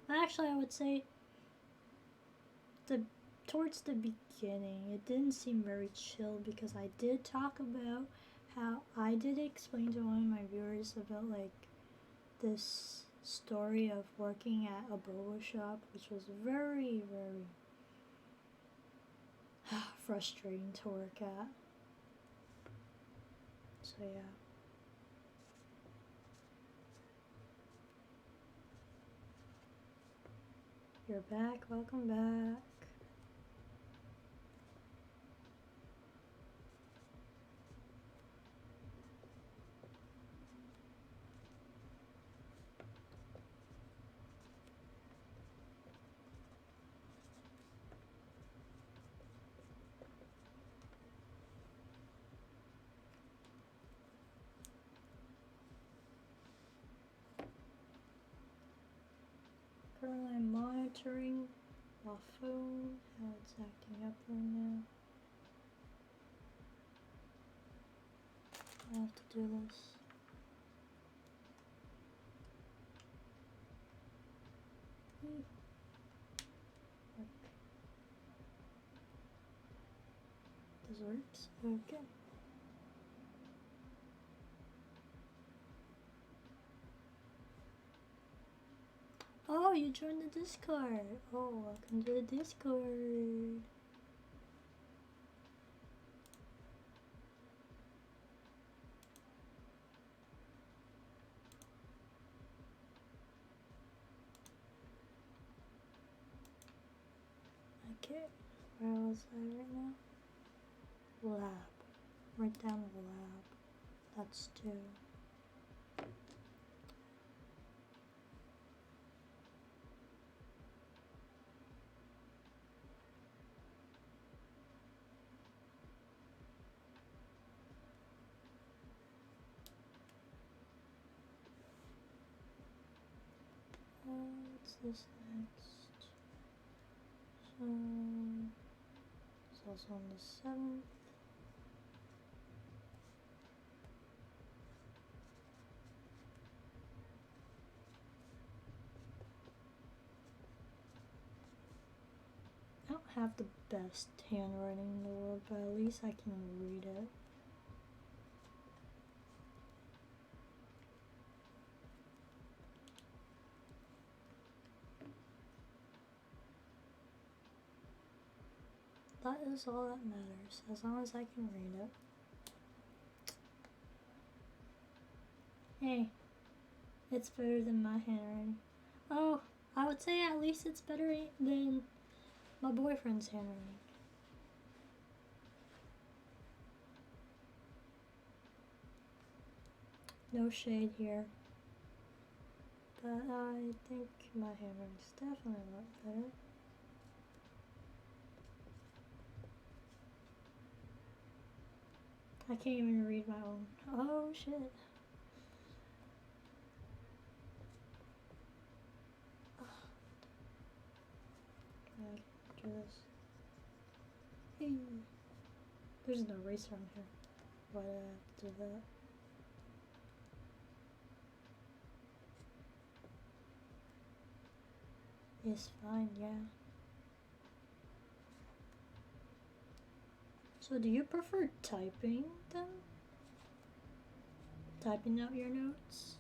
Actually, I would say towards the beginning, it didn't seem very chill because I did talk about how I did explain to one of my viewers about like this story of working at a boba shop, which was very, very frustrating to work at. So yeah. You're back, welcome back. Currently I'm monitoring my phone, how it's acting up right now. I have to do this. This works? Okay. Oh, you joined the Discord. Oh, welcome to the Discord. Okay, where was I right now? Lab. Right down the lab. That's 2. this next? So it's also on the 7th. I don't have the best handwriting in the world, but at least I can read it. That is all that matters, as long as I can read it. Hey, it's better than my handwriting. Oh, I would say at least it's better than my boyfriend's handwriting. No shade here, but I think my handwriting's definitely a lot better. I can't even read my own. Oh shit. I can do this. Hey. There's an eraser on here. Why did I have to do that? It's fine, yeah. So do you prefer typing them? Typing out your notes?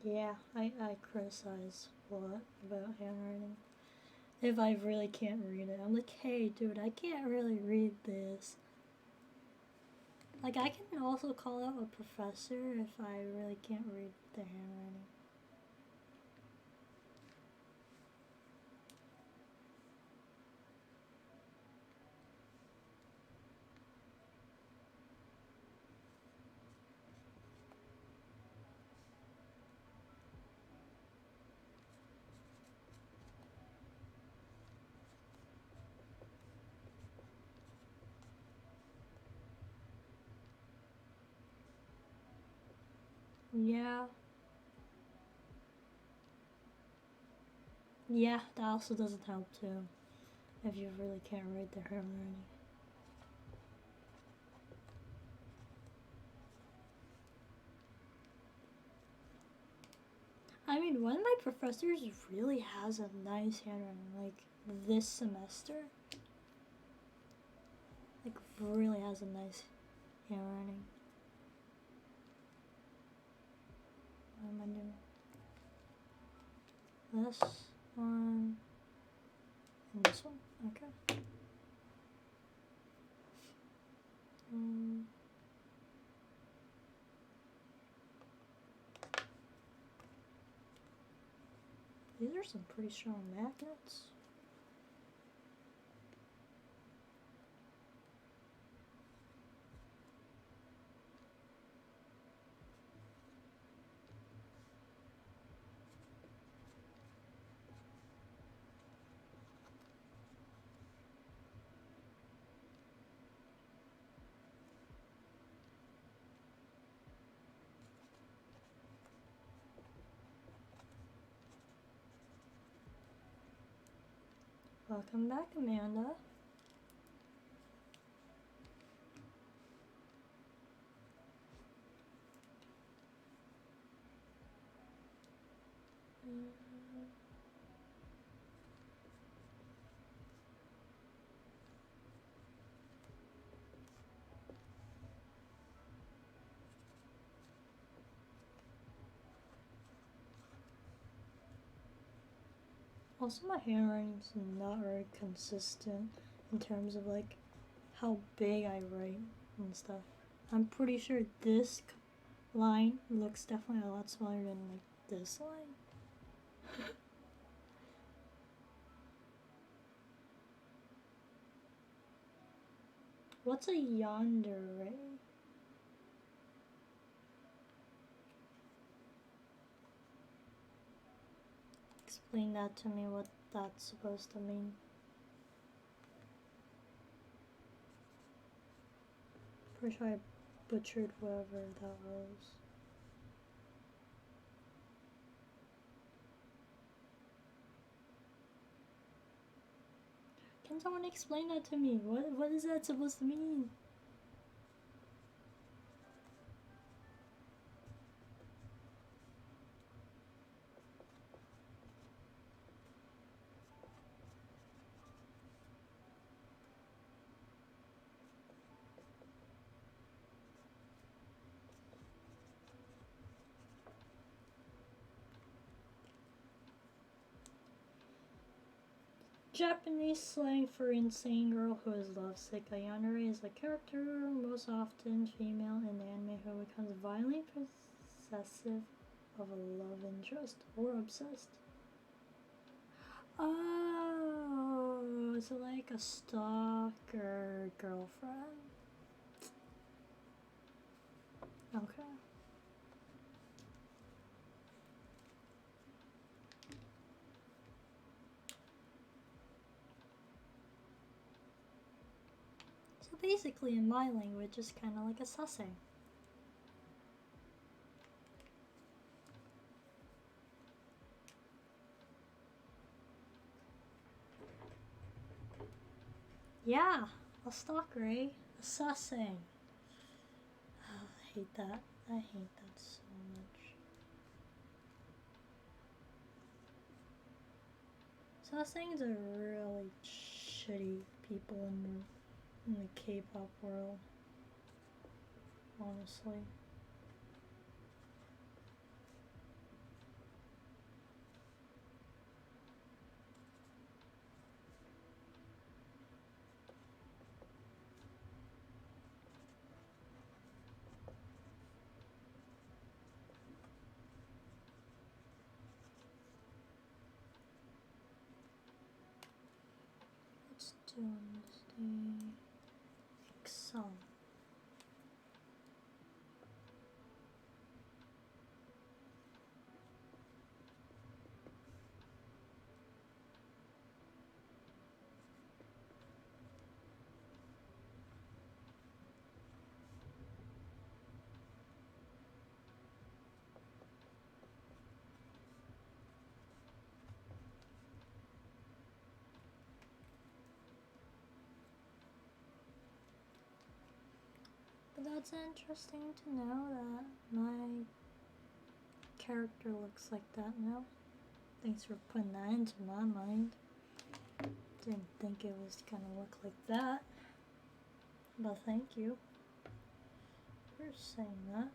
Yeah, I criticize a lot about handwriting. If I really can't read it, I'm like, hey dude, I can't really read this. Like, I can also call out a professor if I really can't read their handwriting. Yeah. Yeah, that also doesn't help too, if you really can't read their handwriting. I mean, one of my professors really has a nice handwriting, like this semester. Like, really has a nice handwriting. What am I doing? This one and this one. Okay. These are some pretty strong magnets. Welcome back, Amanda. Also, my handwriting's not very consistent in terms of like how big I write and stuff. I'm pretty sure this line looks definitely a lot smaller than like this line. What's a yandere? Explain that to me, what that's supposed to mean. Pretty sure I butchered whatever that was. Can someone explain that to me? What is that supposed to mean? Japanese slang for insane girl who is lovesick. Ayanori is a character, most often female in anime, who becomes violently possessive of a love interest or obsessed. Oh, so like a stalker girlfriend. Okay. So basically, in my language, it's kind of like a sase. Yeah, a stalker, eh? A sase. Oh, I hate that. I hate that so much. Sasaengs are really shitty people in the K-pop world. Honestly. Let's do the Excel. But that's interesting to know that my character looks like that now. Thanks for putting that into my mind. Didn't think it was gonna look like that. But thank you for saying that.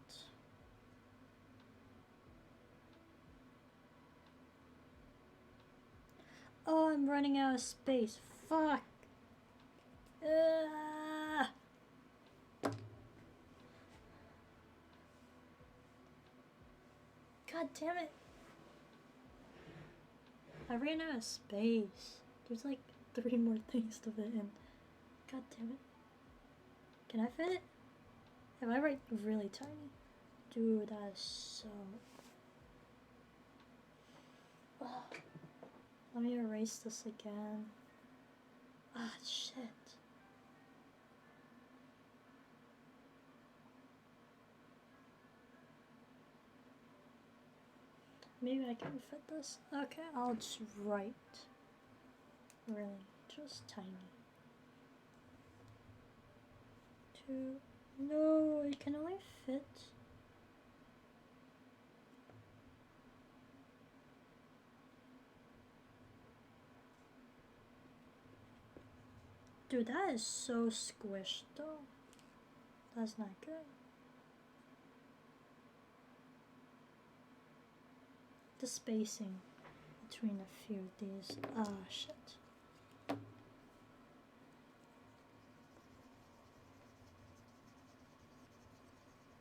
Oh, I'm running out of space. Fuck. God damn it. I ran out of space. There's like 3 more things to fit in. God damn it. Can I fit it? Am I right really tiny? Dude, that is so... Ugh. Let me erase this again. Ah, shit. Maybe I can fit this. Okay, I'll just write. Really, just tiny. 2. No, it can only fit. Dude, that is so squished though. That's not good. The spacing between a few of these. Ah, shit.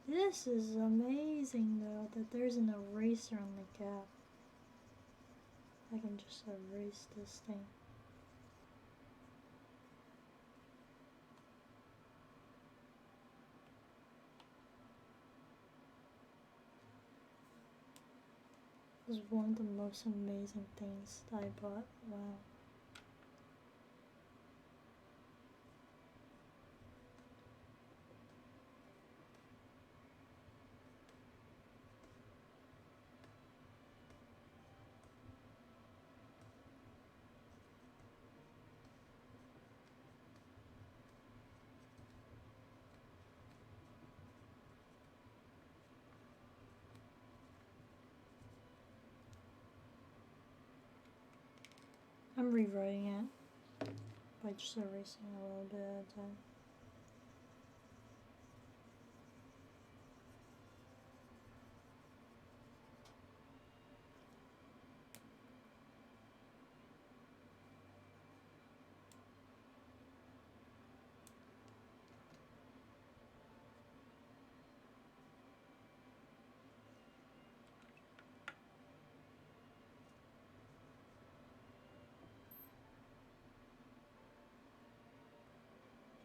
This is amazing though, that there's an eraser on the gap. I can just erase this thing. This is one of the most amazing things that I bought. Wow. I'm rewriting it by just erasing a little bit at a time.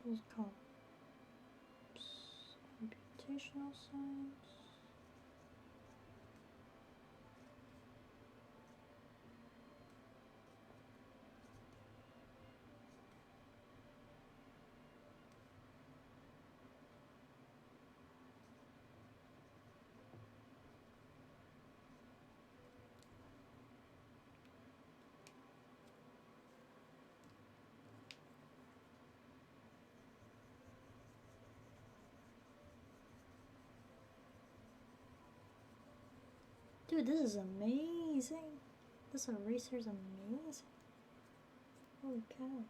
Those comps, computational science. Dude, this is amazing. This eraser is amazing. Holy cow.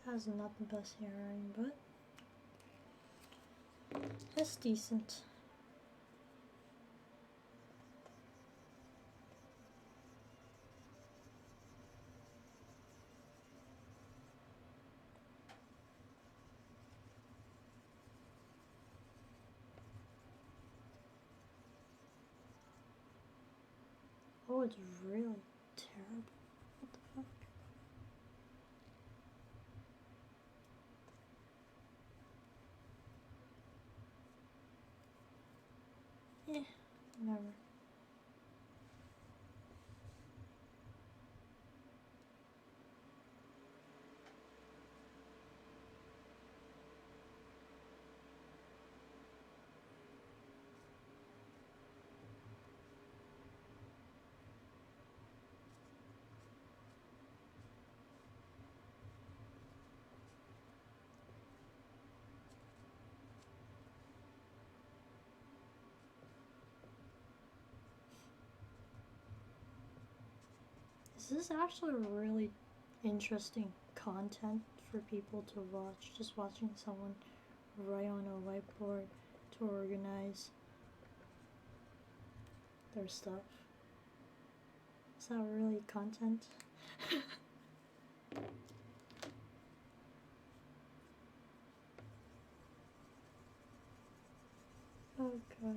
That's not the best handwriting, but it's decent. Oh, it's really terrible. What the fuck? Yeah, whatever. This is actually really interesting content for people to watch. Just watching someone write on a whiteboard to organize their stuff. Is that really content? Okay.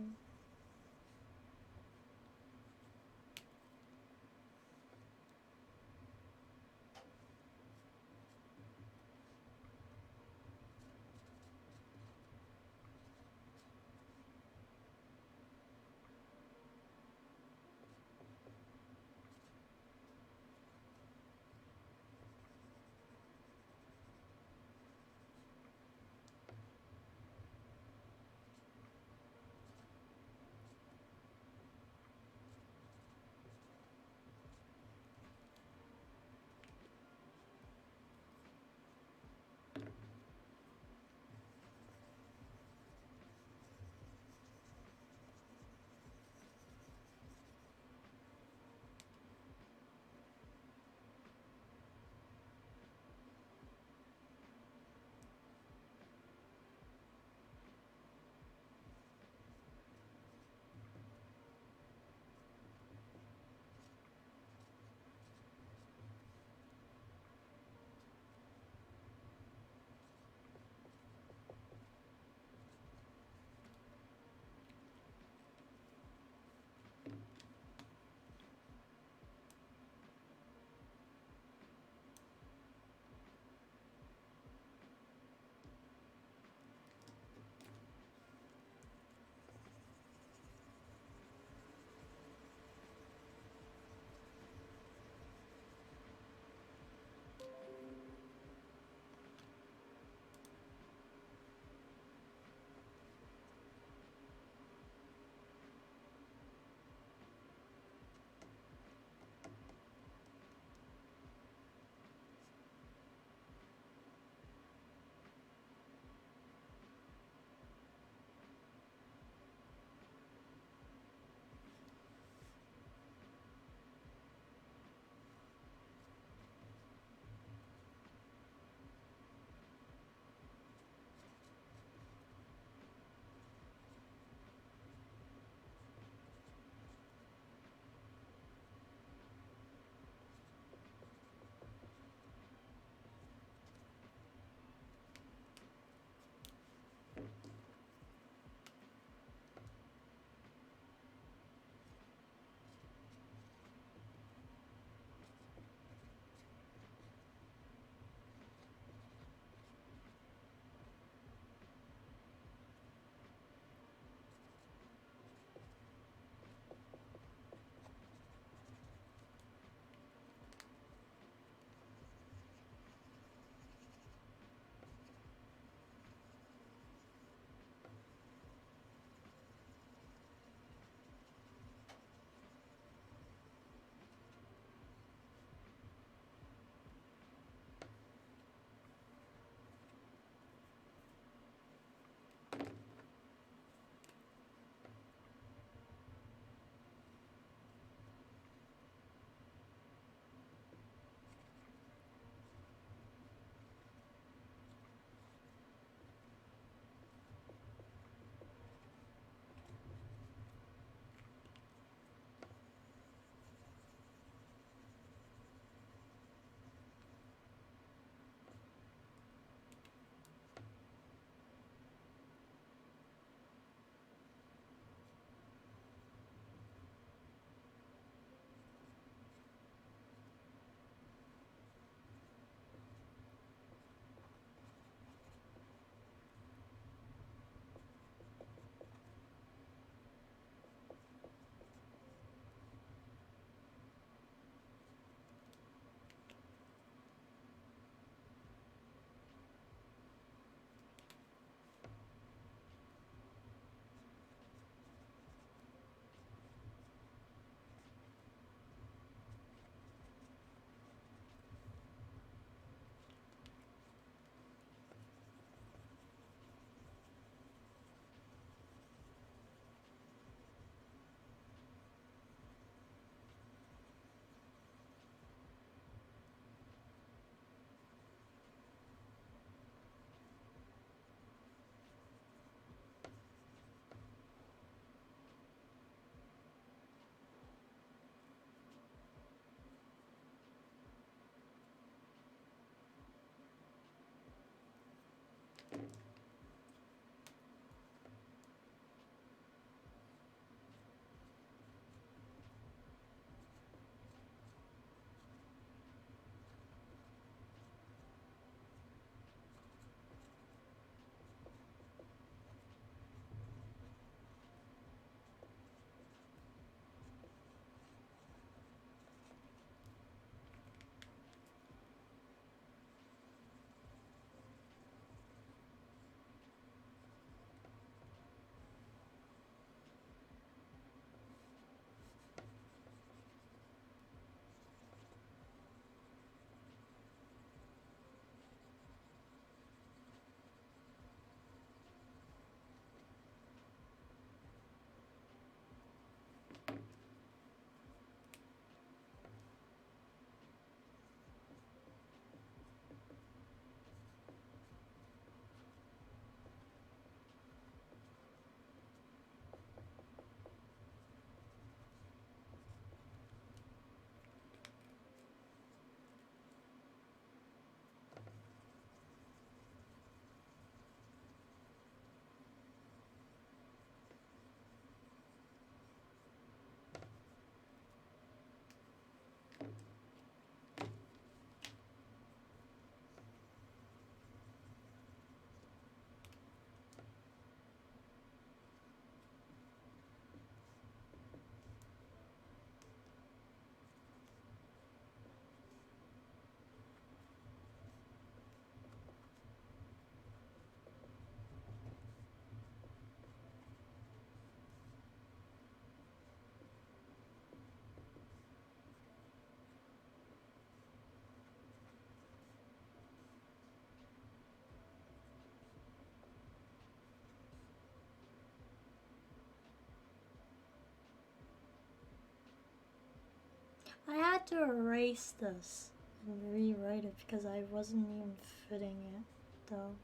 I had to erase this and rewrite it because I wasn't even fitting it, though.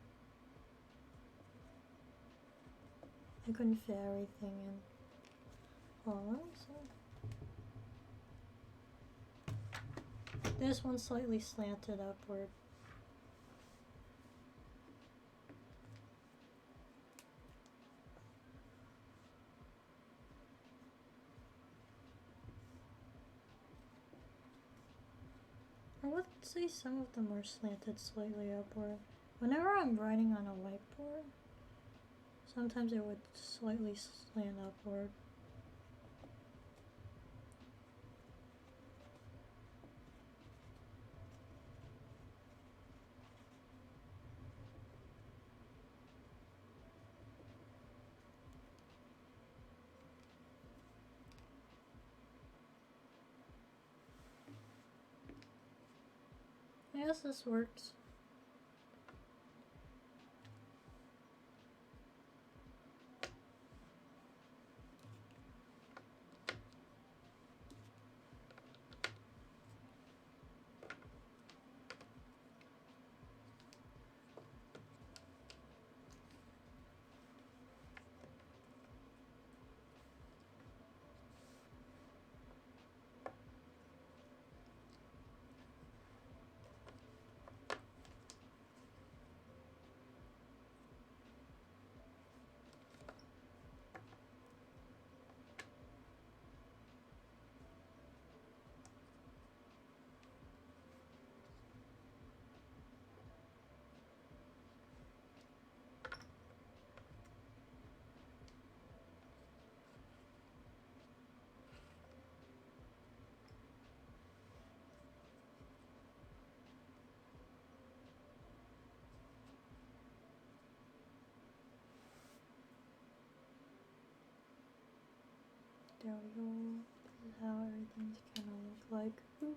I couldn't fit everything in. Oh, let me see. This one's slightly slanted upward. I would say some of them are slanted slightly upward. Whenever I'm writing on a whiteboard, sometimes it would slightly slant upward. I guess this works. There we go. This is how everything's gonna look like. Oof.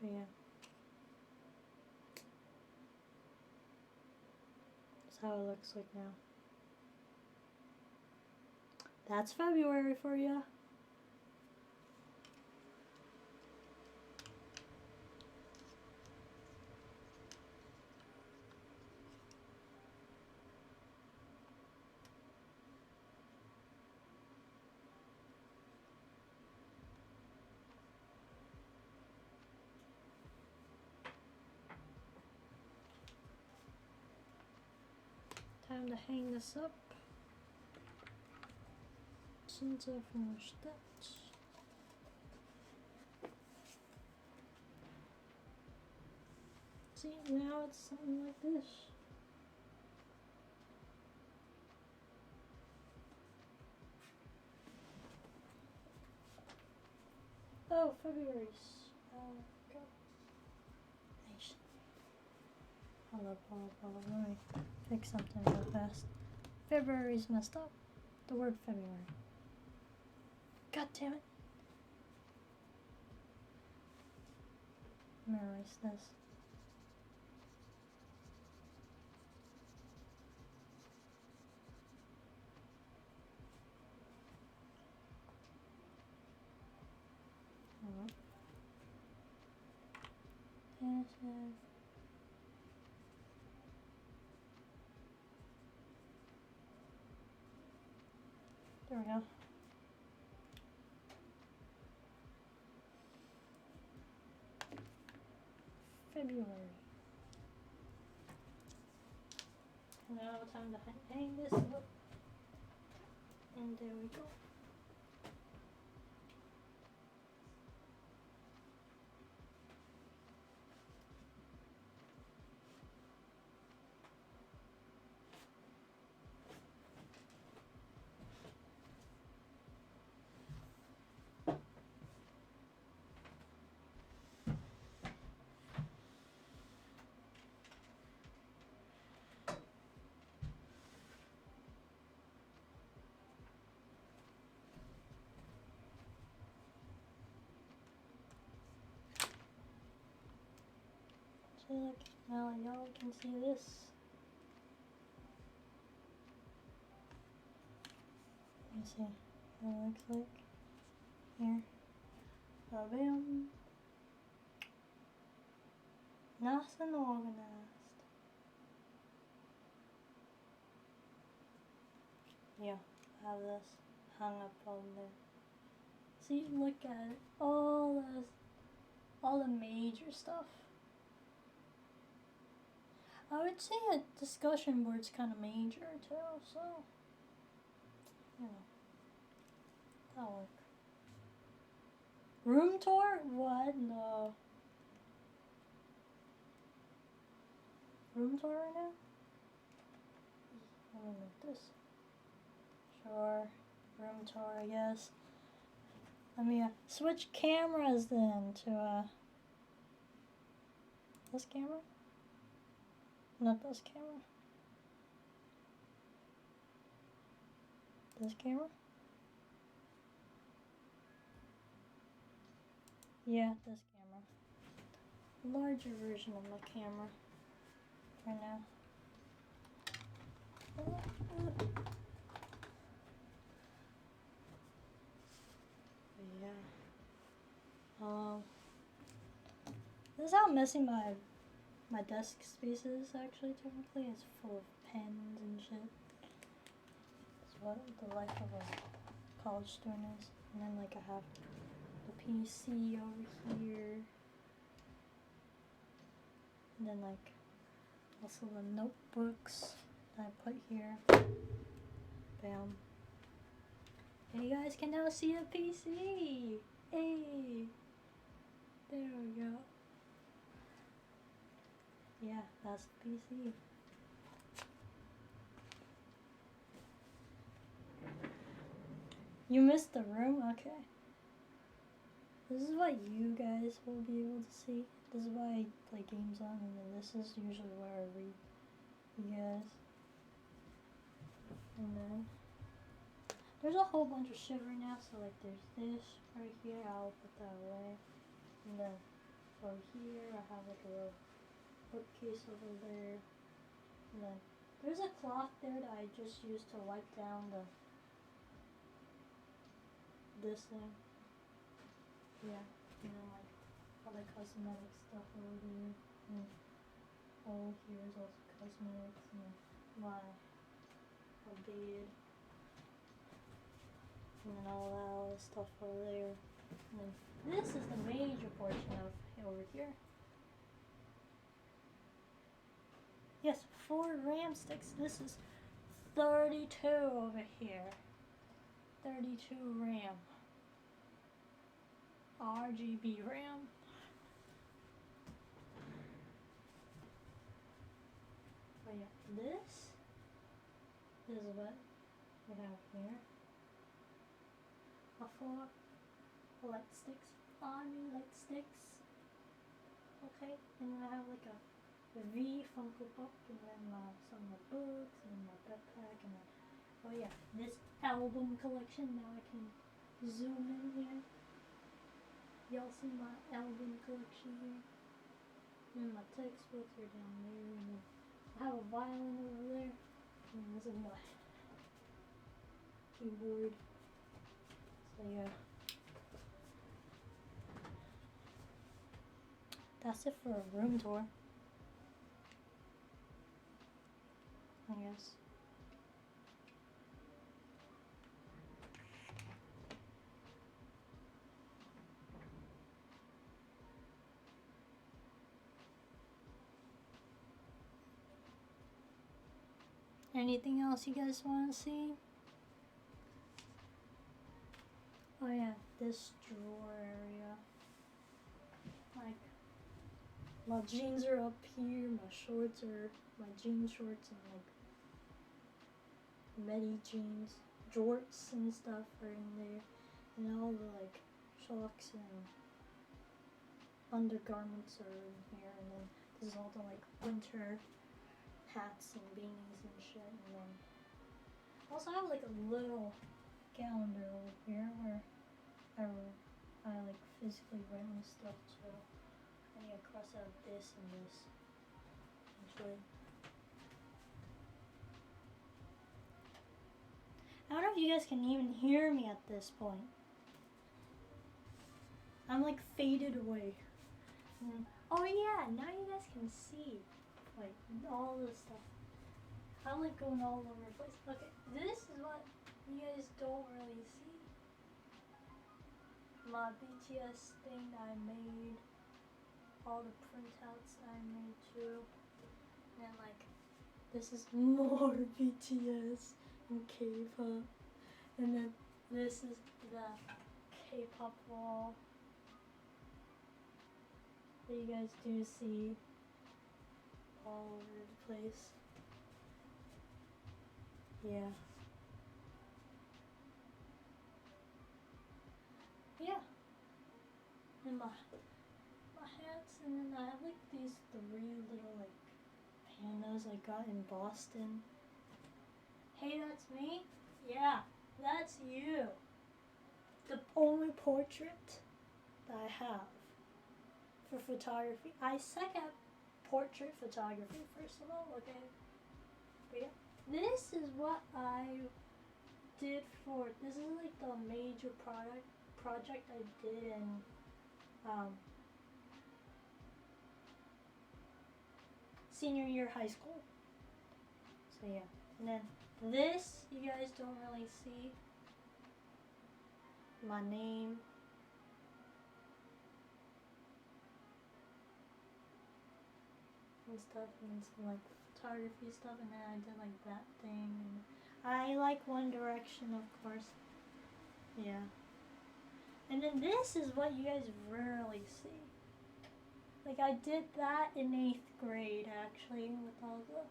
But yeah. That's how it looks like now. That's February for you. Time to hang this up. Since I finished that. See, now it's something like this. Oh, February's. Go. Nice. Hold up. Let me fix something real fast. February's messed up. The word February. God damn it. I'm gonna erase this. Hold up. There we go. February. Now time to hang this up. And there we go. So like now y'all can see this. Let me see what it looks like here. Bam. Nice and organized. Yeah, I have this hung up on there. See, look at it. All the major stuff. I would say a discussion board's kind of major too, so you know, that'll work. Room tour? What? No. Room tour right now? Let me make this. Sure. Room tour, I guess. Let me switch cameras then to this camera? Not this camera. This camera? Yeah, this camera. Larger version of my camera right now. Yeah. This is how messy my desk space is actually technically. It's full of pens and shit. It's what the life of a college student is. And then like I have the PC over here. And then like also the notebooks that I put here. Bam. And you guys can now see the PC. Hey. There we go. Yeah, that's the PC. You missed the room? Okay. This is what you guys will be able to see. This is why I play games on, and then this is usually where I read you guys. And then there's a whole bunch of shit right now, so like there's this right here, I'll put that away. And then over here I have like a little bookcase over there. And then there's a cloth there that I just used to wipe down this thing. Yeah, and then like all the cosmetic stuff over here. And over here is also cosmetics and then my bed. And then all that stuff over there. And then this is the major portion of over here. Yes, 4 RAM sticks. This is 32 over here. 32 RAM. RGB RAM. But yeah, this is what we have here. A 4 light sticks. Army light sticks. Okay, and then I have like a V Funko Pop, and then some of my books, and my backpack, and then, oh yeah, this album collection. Now I can zoom in here. Y'all see my album collection here? And my textbooks are down there, and then I have a violin over there, and this is my keyboard. So yeah. That's it for a room tour, I guess. Anything else you guys want to see? yeah, this drawer area. Like, my jeans are up here, my jean shorts and like medi jeans, jorts and stuff are in there. And all the like socks and undergarments are in here. And then this is all the like winter hats and beanies and shit. And then also I have like a little calendar over here where I like physically write my stuff too. I need to cross out this and this. Actually, I don't know if you guys can even hear me at this point. I'm like faded away. Oh yeah, now you guys can see like all this stuff. I'm like going all over the place. Okay, this is what you guys don't really see. My BTS thing that I made, all the printouts that I made too, and like this is more BTS and K-pop, and then this is the K-pop wall that you guys do see all over the place. Yeah. Yeah. And my hats, and then I have like these 3 little like pandas I got in Boston. Hey, that's me? Yeah, that's you. The only portrait that I have for photography. I suck at portrait photography, first of all, okay? But yeah, this is what I did for, this is like the major project I did in senior year high school. So yeah, and then this you guys don't really see. My name. And stuff, and some like photography stuff, and then I did like that thing. And I like One Direction, of course. Yeah. And then this is what you guys rarely see. Like I did that in 8th grade actually with all the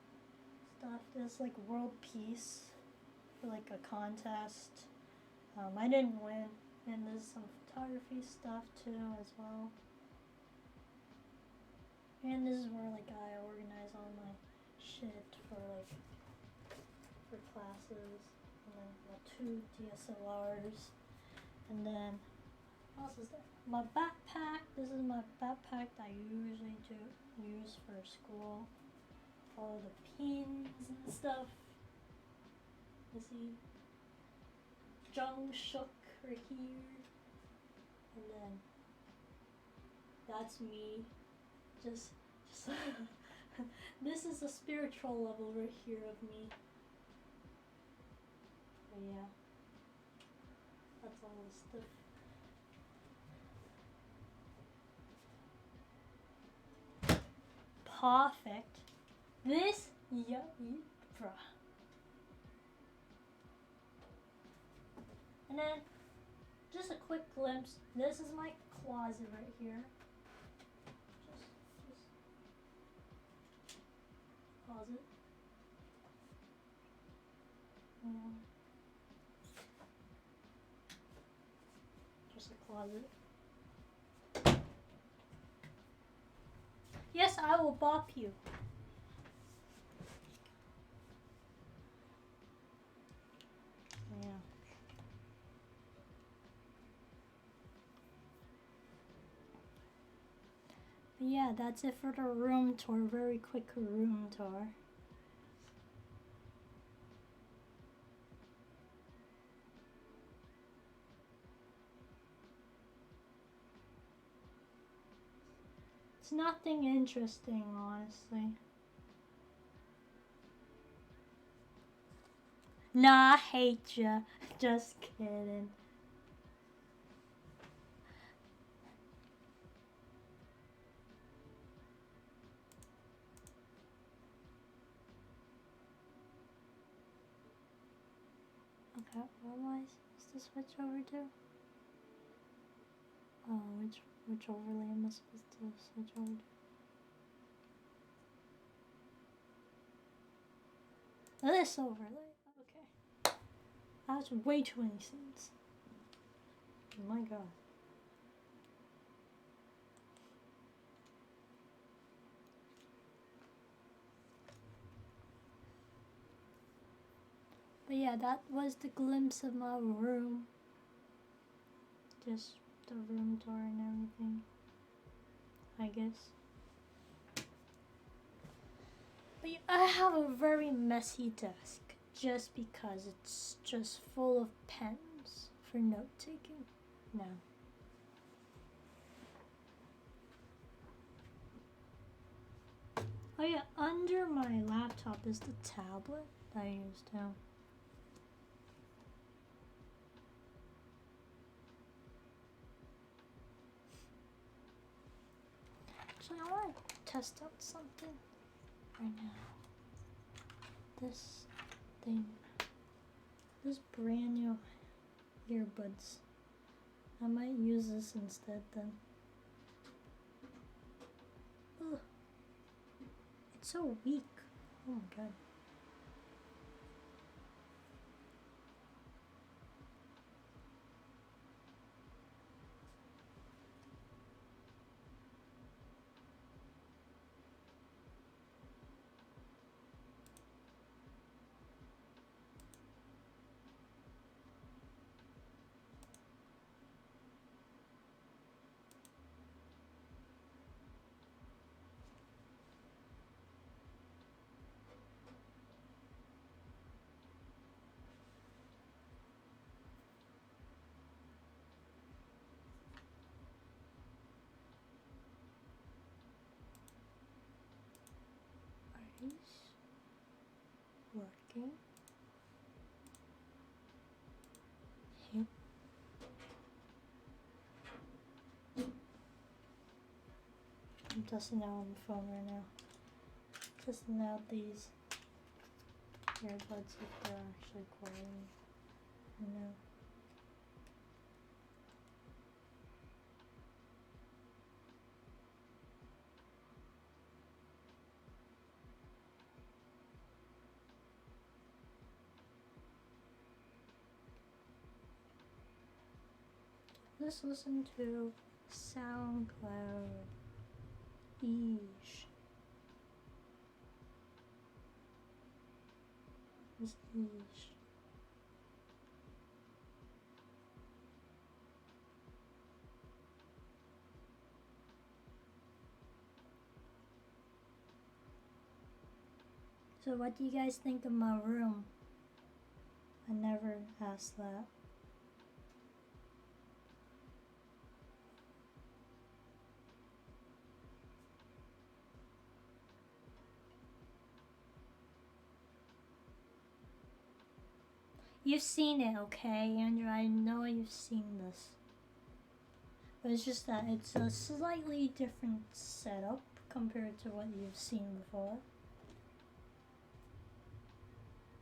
stuff. There's like world peace for like a contest. I didn't win, and there's some photography stuff too as well. And this is where like I organize all my shit for classes, and then my 2 DSLRs, and then what else is there? My backpack. This is my backpack that I usually use for school. All the pins and stuff. You see, Jungkook right here, and then that's me. Just this is a spiritual level right here of me. But yeah, that's all the stuff. Perfect. This, yeah, bruh. And then, just a quick glimpse. This is my closet right here. Just closet. Just a closet. Yes, I will bop you. Yeah. But yeah, that's it for the room tour. Very quick room tour. It's nothing interesting, honestly. Nah, I hate ya. Just kidding. Okay, what am I supposed to switch over to? which overlay am I supposed to switch over to? This overlay. Okay. That's way too many scenes. Oh my god. But yeah, that was the glimpse of my room. Just the room tour and everything, I guess. But yeah, I have a very messy desk just because it's just full of pens for note taking now. Oh yeah, under my laptop is the tablet that I use now. Actually, I want to test out something right now. This thing. This brand new earbuds. I might use this instead then. Ugh. It's so weak. Oh my god. Are these working? Yep. I'm testing out on the phone right now. Testing out these earbuds if they're actually quality. No. Let's listen to SoundCloud. Eesh. This eesh. So what do you guys think of my room? I never asked that. You've seen it, okay, Andrew? I know you've seen this. But it's just that it's a slightly different setup compared to what you've seen before.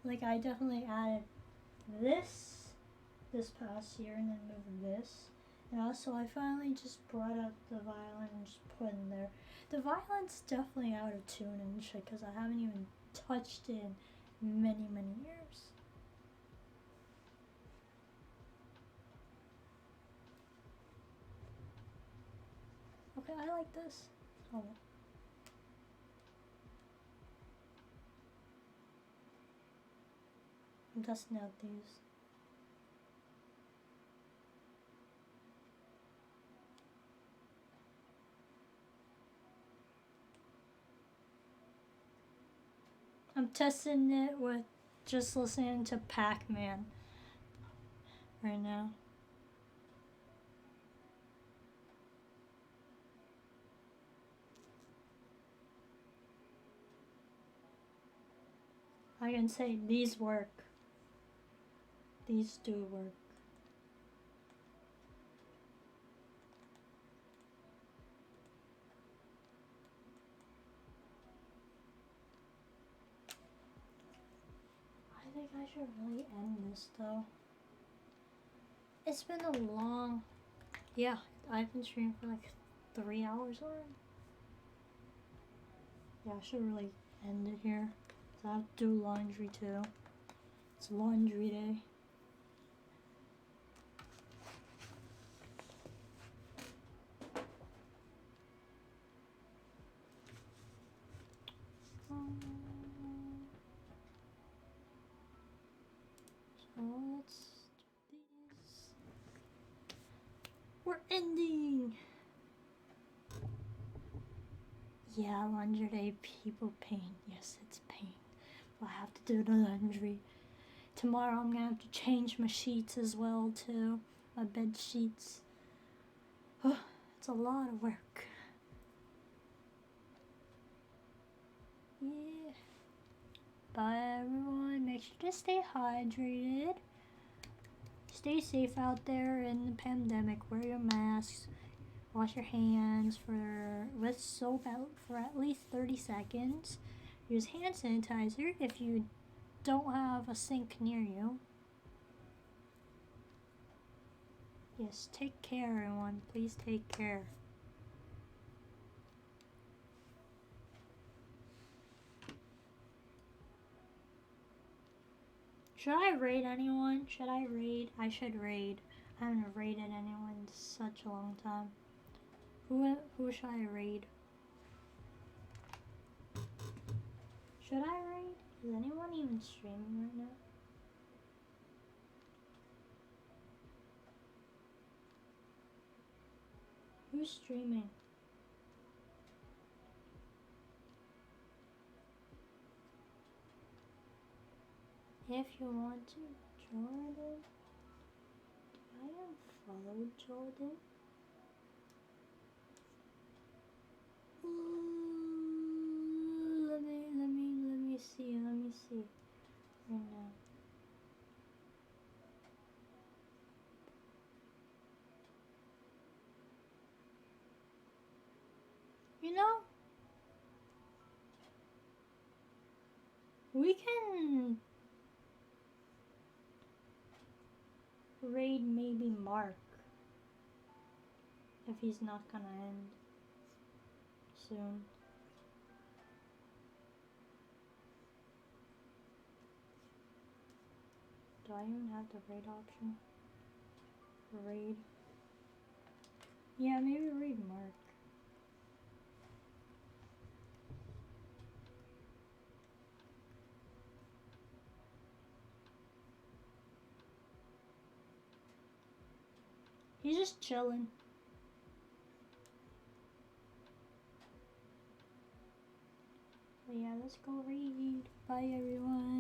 Like, I definitely added this past year and then moved this. And also, I finally just brought out the violin and just put it in there. The violin's definitely out of tune and shit because I haven't even touched it in many, many years. Okay, I like this. Oh. I'm testing out these. I'm testing it with just listening to Pac-Man right now. I can say these work. These do work. I think I should really end this though. It's been a long, yeah, I've been streaming for like 3 hours already. Yeah, I should really end it here. So I have to do laundry too. It's laundry day. So let's do this. We're ending! Yeah, laundry day, people pain. Yes, it's pain. I have to do the laundry. Tomorrow I'm gonna have to change my sheets as well too. My bed sheets. It's a lot of work. Yeah. Bye everyone. Make sure to stay hydrated. Stay safe out there in the pandemic. Wear your masks. Wash your hands with soap out for at least 30 seconds. Use hand sanitizer if you don't have a sink near you. Yes, take care everyone. Please take care. Should I raid anyone? Should I raid? I should raid. I haven't raided anyone in such a long time. Who should I raid? Should I raid? Is anyone even streaming right now? Who's streaming? If you want to, Jordan. I unfollowed Jordan. Ooh, let me see right now. You know, we can raid maybe Mark if he's not gonna end soon. Do I even have the raid option? Raid. Yeah, maybe raid Mark. He's just chilling. But yeah, let's go raid. Bye everyone.